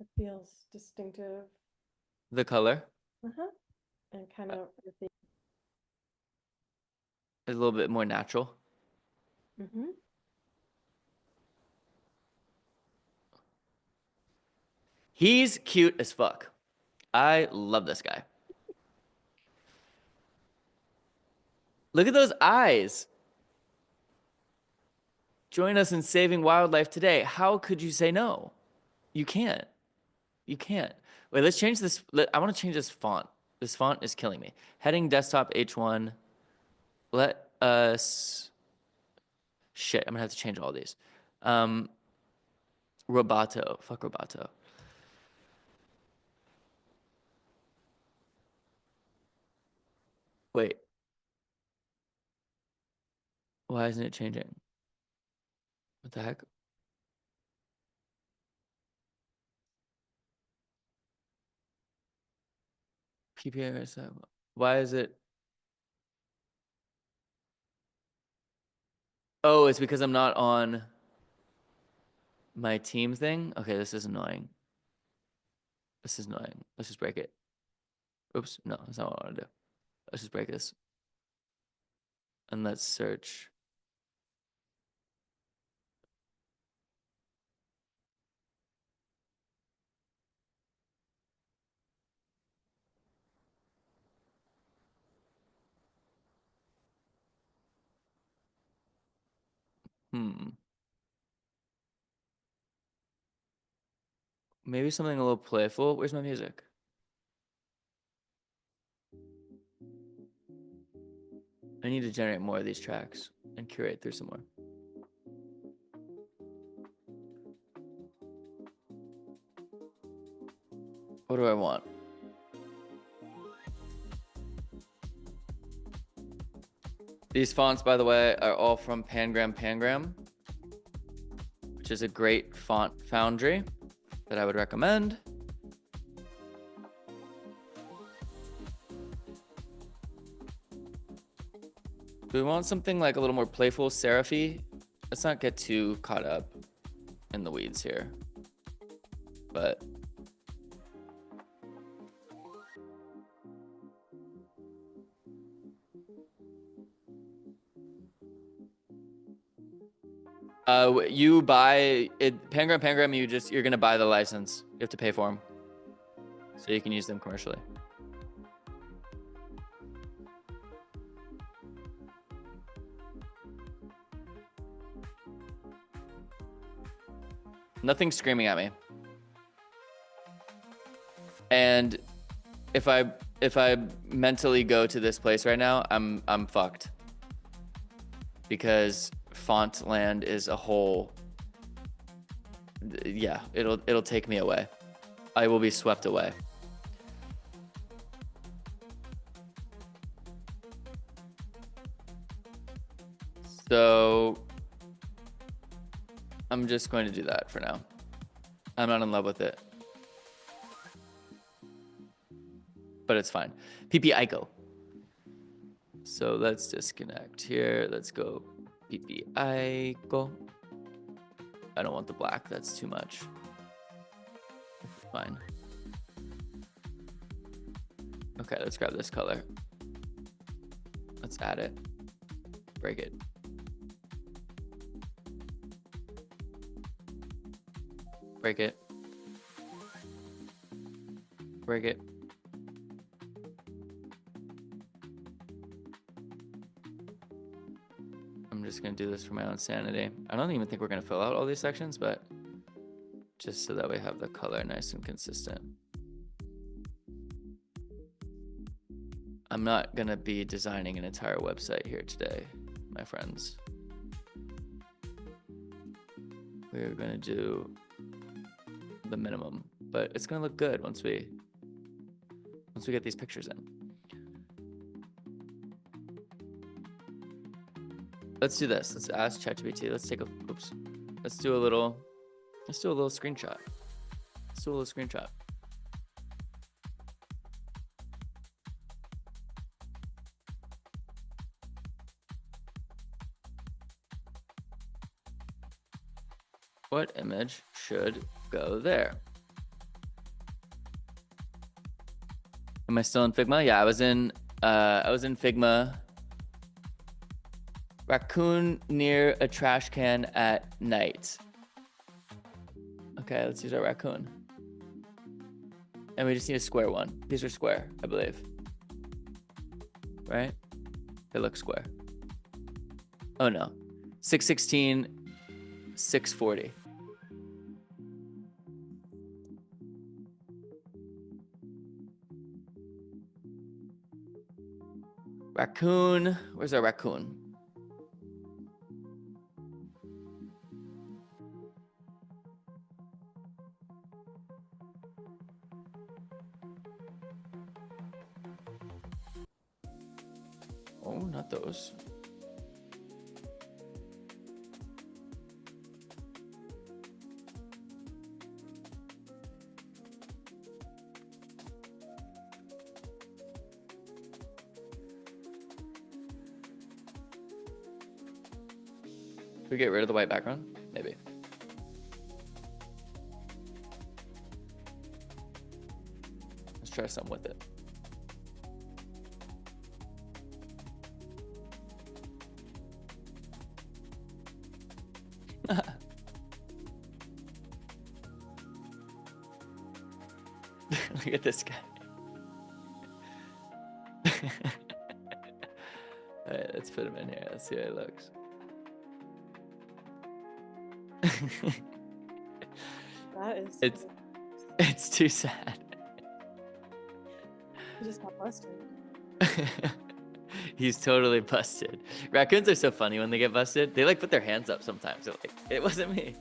It feels distinctive. The color And kind of earthy. is a little bit more natural. He's cute as fuck. I love this guy. Look at those eyes. Join us in saving wildlife today. How could you say no? You can't. You can't. Wait, let's change this. I want to change this font. This font is killing me. Heading desktop H1. Let us. Shit, I'm gonna have to change all these. Roboto. Fuck Roboto. Wait. Why isn't it changing? What the heck? PPA. Why is it? Oh, it's because I'm not on my team thing? Okay, this is annoying. This is annoying. Let's just break it. Oops, no, that's not what I want to do. Let's just break this. And let's search. Maybe something a little playful. Where's my music? I need to generate more of these tracks and curate through some more. What do I want? These fonts, by the way, are all from Pangram, which is a great font foundry that I would recommend. Do we want something like a little more playful, serify? Let's not get too caught up in the weeds here. But you buy it, Pangram, you're gonna buy the license. You have to pay for them, so you can use them commercially. Nothing's screaming at me. And if I mentally go to this place right now, I'm fucked. Because font land is a whole, yeah, it'll take me away. I will be swept away. So I'm just going to do that for now. I'm not in love with it, but it's fine. PP Ico. So let's disconnect here. Let's go PP Ico. I don't want the black. That's too much. Fine. Okay, let's grab this color. Let's add it. Break it. Break it. Break it. I'm just gonna do this for my own sanity. I don't even think we're gonna fill out all these sections, but just so that we have the color nice and consistent. I'm not gonna be designing an entire website here today, my friends. We're gonna do the minimum, but it's gonna look good once we get these pictures in. Let's do this. Let's ask ChatGPT. Let's take a oops. Let's do a little screenshot. Let's do a little screenshot. What image should go there? Am I still in Figma? Yeah, I was in Figma. Raccoon near a trash can at night. Okay, let's use our raccoon. And we just need a square one. These are square, I believe. Right? They look square. Oh no. 616, 640. Raccoon, where's our raccoon? Oh, not those. we get rid of the white background? Maybe. Let's try some with it. Look at this guy. All right, let's put him in here. Let's see how he looks. That is. It's too sad. He just got busted. He's totally busted. Raccoons are so funny when they get busted. They like put their hands up sometimes. They're like, it wasn't me.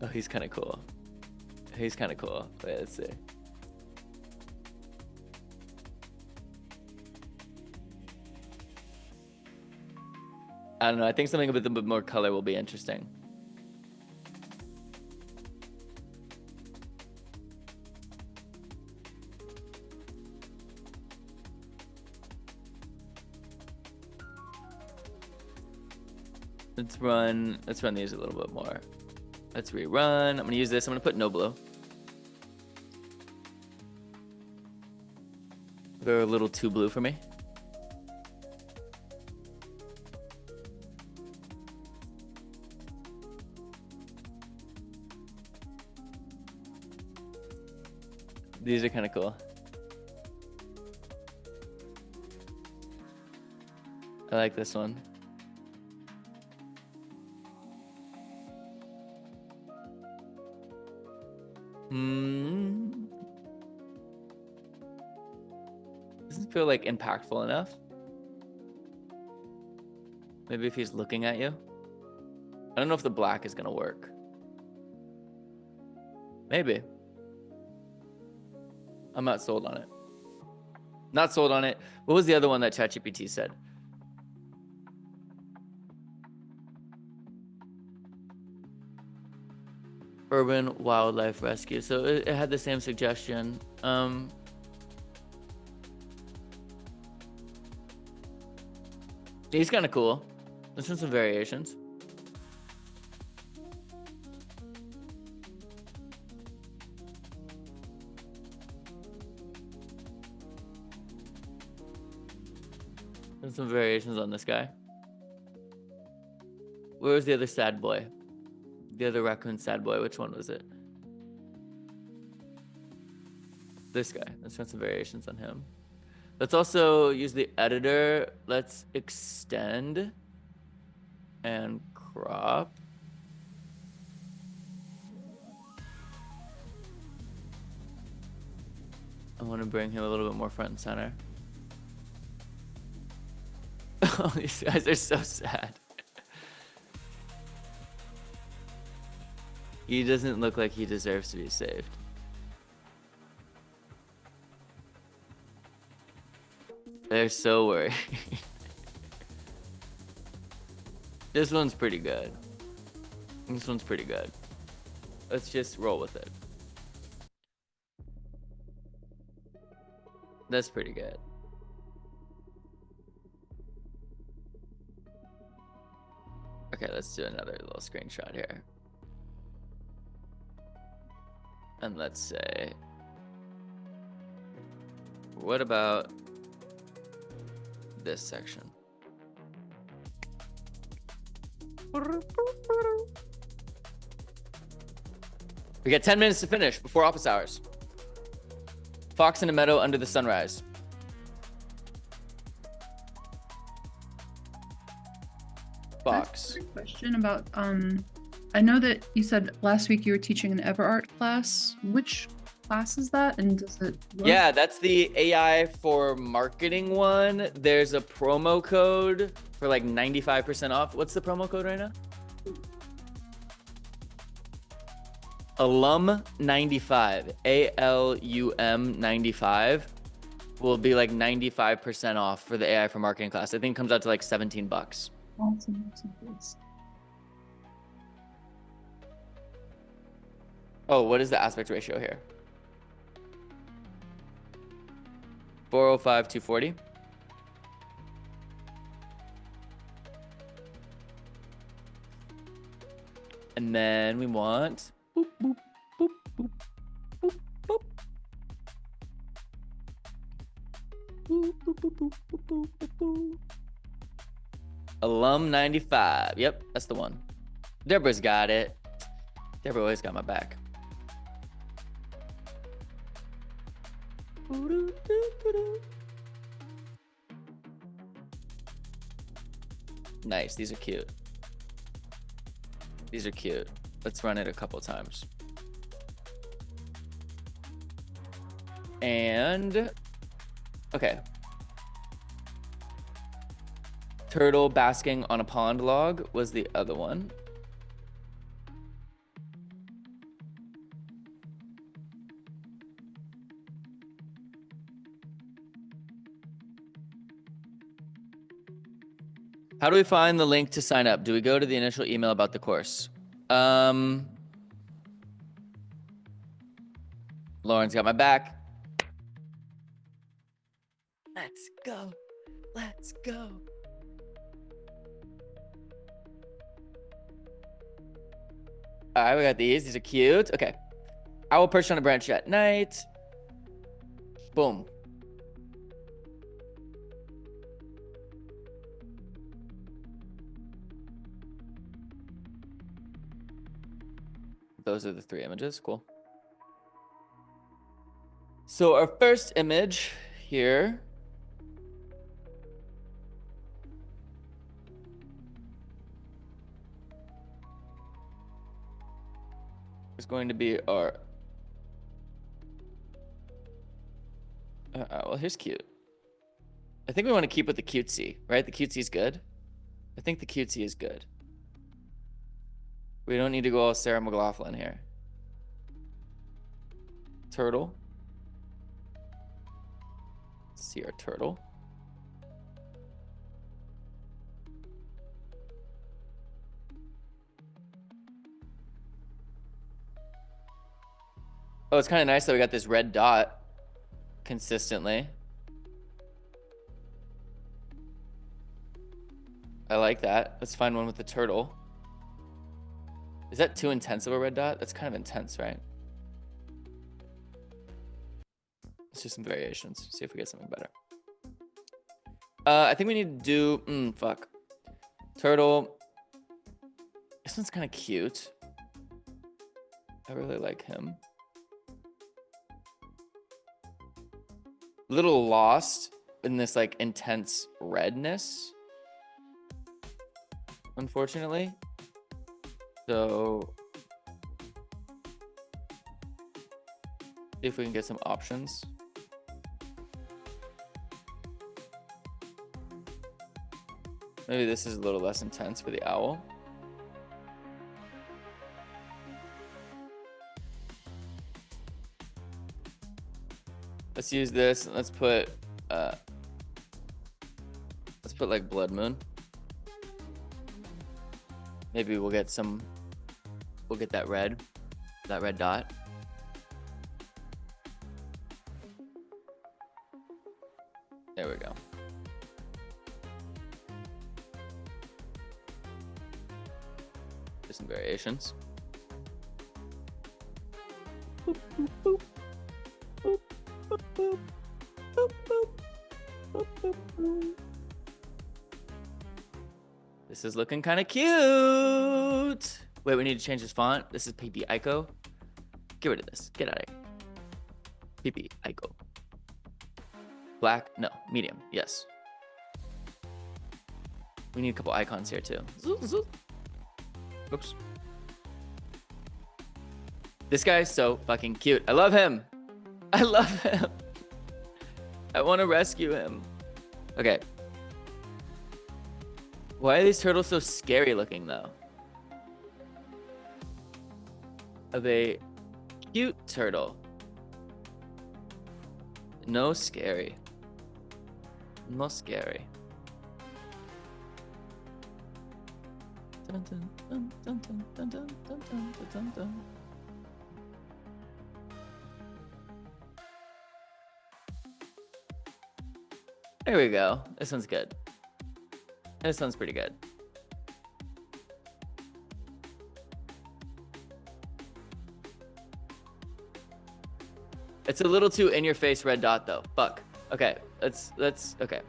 Oh, he's kind of cool. He's kind of cool. Wait, let's see. I don't know. I think something with a bit more color will be interesting. Let's run these a little bit more. Let's rerun. I'm gonna use this. I'm gonna put no blue. They're a little too blue for me. These are kind of cool. I like this one. Doesn't feel like impactful enough. Maybe if he's looking at you. I don't know if the black is gonna work. Maybe. I'm not sold on it. Not sold on it. What was the other one that ChatGPT said? Urban wildlife rescue. So it had the same suggestion. He's kind of cool. Let's do some variations. There's some variations on this guy. Where was the other sad boy? The other raccoon sad boy. Which one was it? This guy. Let's run some variations on him. Let's also use the editor. Let's extend and crop. I want to bring him a little bit more front and center. Oh, these guys are so sad. He doesn't look like he deserves to be saved. They're so worried. This one's pretty good. This one's pretty good. Let's just roll with it. That's pretty good. Okay, let's do another little screenshot here. And let's say, what about this section? We got 10 minutes to finish before office hours. Fox in a meadow under the sunrise. Fox. Question about I know that you said last week you were teaching an EverArt class. Which class is that, and does it work? Yeah, that's the AI for marketing one. There's a promo code for like 95% off. What's the promo code right now? Alum 95, ALUM 95 will be like 95% off for the AI for marketing class. I think it comes out to like 17 bucks. Awesome. Oh, what is the aspect ratio here? 405, 240. And then we want boop, boop, boop, boop, boop, boop. Boop, boop, boop, boop, boop, boop, boop, boop. Alum 95. Yep, that's the one. Deborah's got it. Deborah always got my back. Nice. These are cute. These are cute. Let's run it a couple times. And okay. Turtle basking on a pond log was the other one. How do we find the link to sign up? Do we go to the initial email about the course? Lauren's got my back. Let's go. Let's go. All right, we got these. These are cute. Okay. I will perch on a branch at night. Boom. Those are the 3 images. Cool. So our first image here is going to be our well, here's cute. I think we want to keep with the cutesy, right? The cutesy is good. I think the cutesy is good. We don't need to go all Sarah McLachlan here. Turtle. Let's see our turtle. Oh, it's kind of nice that we got this red dot consistently. I like that. Let's find one with the turtle. Is that too intense of a red dot? That's kind of intense, right? Let's do some variations. See if we get something better. I think we need to do, fuck. Turtle. This one's kind of cute. I really like him. Little lost in this like intense redness, unfortunately. So see if we can get some options. Maybe this is a little less intense for the owl. Let's use this and let's put like blood moon. Maybe we'll get that red dot. There we go. Do some variations. Boop, boop, boop. Boop, boop, boop. Boop, boop. Boop, boop, boop. This is looking kind of cute. Wait, we need to change this font. This is PP Ico. Get rid of this. Get out of here. PP Ico. Black? No. Medium. Yes. We need a couple icons here too. Oops. This guy's so fucking cute. I love him. I love him. I want to rescue him. Okay. Why are these turtles so scary looking though? Are they cute turtle? No scary. No scary. Dun, dun, dun, dun, dun, dun, dun, dun, dun, dun, dun. There we go. This one's good. This one's pretty good. It's a little too in your face red dot though. Fuck. Okay, let's okay.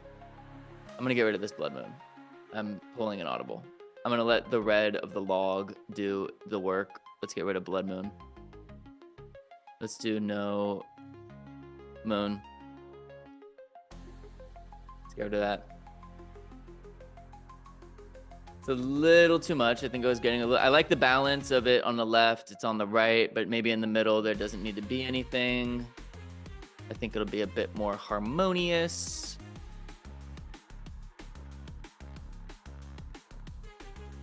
I'm gonna get rid of this blood moon. I'm pulling an audible. I'm gonna let the red of the log do the work. Let's get rid of blood moon. Let's do no moon. Let's get rid of that. It's a little too much. I think I was getting a little. I like the balance of it on the left. It's on the right, but maybe in the middle there doesn't need to be anything. I think it'll be a bit more harmonious.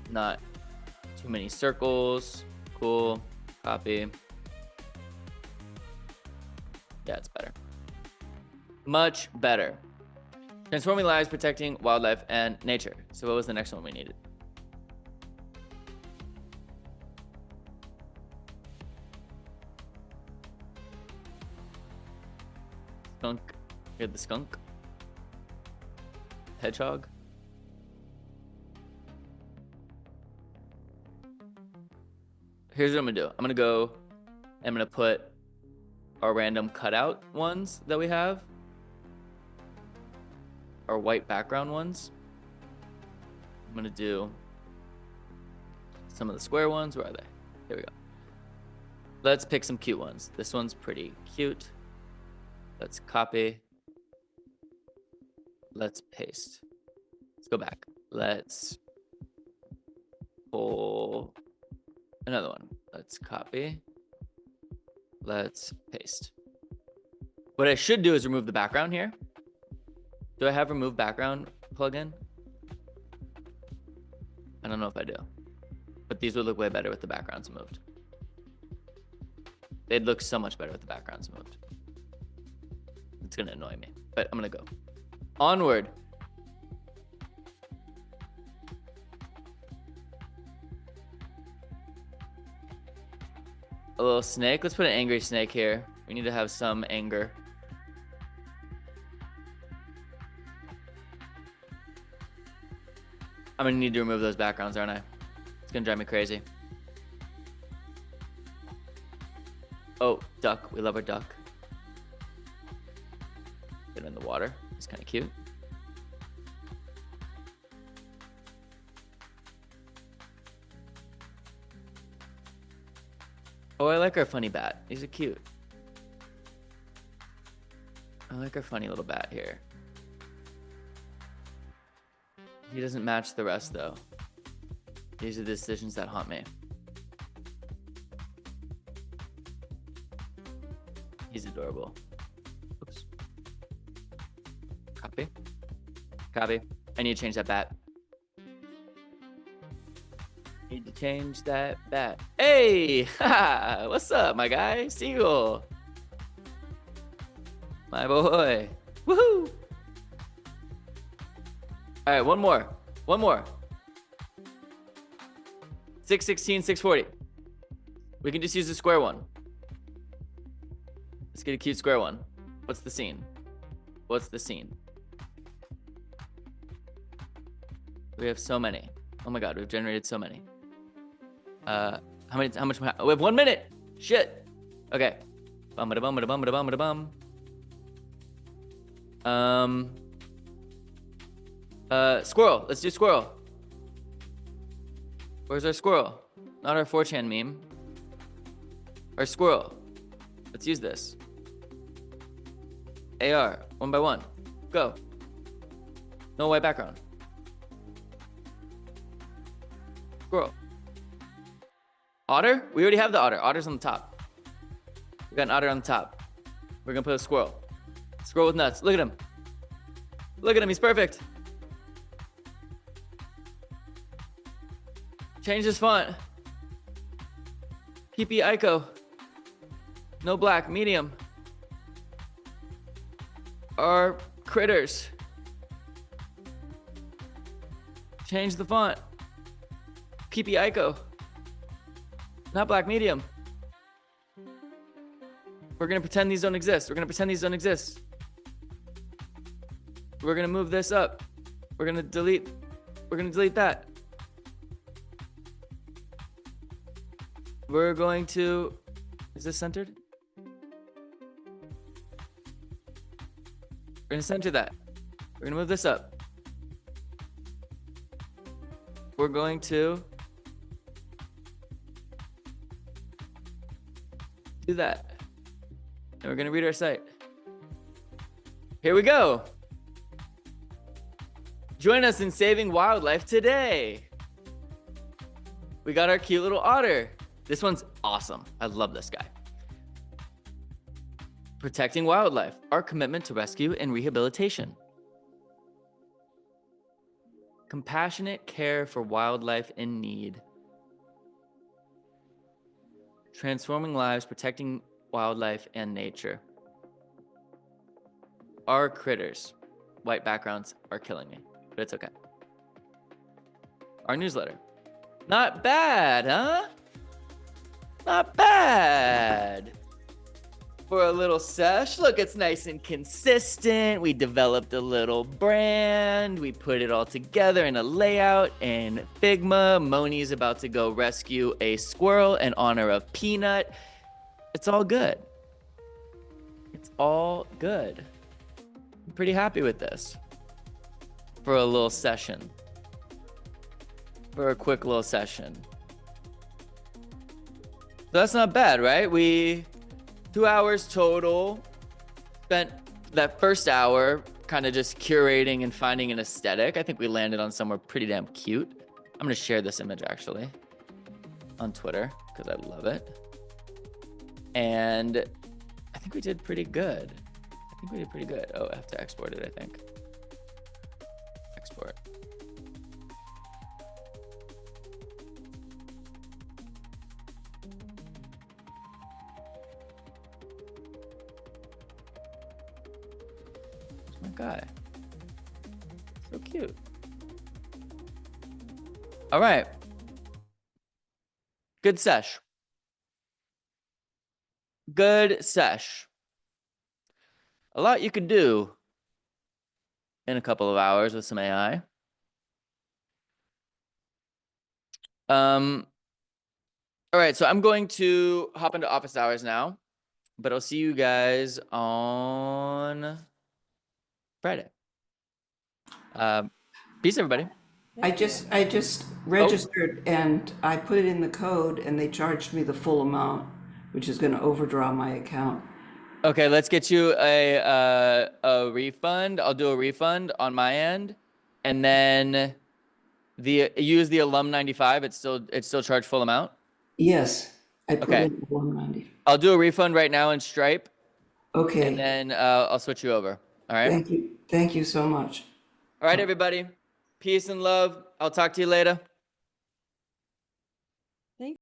Not too many circles. Cool. Copy. Yeah, it's better. Much better. Transforming lives, protecting wildlife and nature. So what was the next one we needed? Skunk. You had the skunk. Hedgehog. Here's what I'm gonna do. I'm gonna put our random cutout ones that we have. Our white background ones. I'm gonna do some of the square ones. Where are they? Here we go. Let's pick some cute ones. This one's pretty cute. Let's copy. Let's paste. Let's go back. Let's pull another one. Let's copy. Let's paste. What I should do is remove the background here. Do I have remove background plugin? I don't know if I do. But these would look way better with the backgrounds moved. They'd look so much better with the backgrounds moved. It's gonna annoy me, but I'm gonna go. Onward. A little snake. Let's put an angry snake here. We need to have some anger. I'm gonna need to remove those backgrounds, aren't I? It's gonna drive me crazy. Oh, duck. We love our duck. Get in the water. It's kind of cute. Oh, I like our funny bat. These are cute. I like our funny little bat here. He doesn't match the rest though. These are the decisions that haunt me. He's adorable. Oops. Copy. Copy. I need to change that bat. Need to change that bat. Hey! Ha! What's up, my guy? Seagull. My boy. Woohoo! All right, one more. One more. 616, 640. We can just use the square one. Let's get a cute square one. What's the scene? What's the scene? We have so many. Oh my god, we've generated so many. How much? We have 1 minute. Shit. Okay. Bum. Squirrel. Let's do squirrel. Where's our squirrel? Not our 4chan meme. Our squirrel. Let's use this. AR. 1 by 1. Go. No white background. Squirrel. Otter? We already have the otter. Otter's on the top. We got an otter on the top. We're gonna put a squirrel. Squirrel with nuts. Look at him. Look at him. He's perfect. Change his font. PP Ico. No black. Medium. Our critters. Change the font. PP Ico. Not black. Medium. We're gonna pretend these don't exist. We're gonna pretend these don't exist. We're gonna move this up. We're gonna delete that. We're going to, is this centered? We're gonna center that. We're gonna move this up. We're going to do that. And we're gonna read our site. Here we go. Join us in saving wildlife today. We got our cute little otter. This one's awesome. I love this guy. Protecting wildlife, our commitment to rescue and rehabilitation. Compassionate care for wildlife in need. Transforming lives, protecting wildlife and nature. Our critters. White backgrounds are killing me, but it's okay. Our newsletter. Not bad, huh? Not bad. For a little sesh. Look, it's nice and consistent. We developed a little brand. We put it all together in a layout in Figma. Moni's about to go rescue a squirrel in honor of Peanut. It's all good. It's all good. I'm pretty happy with this. For a little session. For a quick little session. So that's not bad, right? 2 hours total. Spent that first hour kind of just curating and finding an aesthetic. I think we landed on somewhere pretty damn cute. I'm gonna share this image actually on Twitter because I love it. And I think we did pretty good. Oh, I have to export it, I think. Export. My guy. So cute. All right. Good sesh. Good sesh. A lot you could do in a couple of hours with some AI. All right, so I'm going to hop into office hours now, but I'll see you guys on Friday. Peace, everybody. I just registered and I put it in the code and they charged me the full amount, which is going to overdraw my account. Okay, let's get you a refund. I'll do a refund on my end, and then use the alum 95. It's still charged full amount. Yes, I put Okay. in 190. I'll do a refund right now in Stripe, Okay. and then I'll switch you over. All right. Thank you so much. All right, everybody. Peace and love. I'll talk to you later.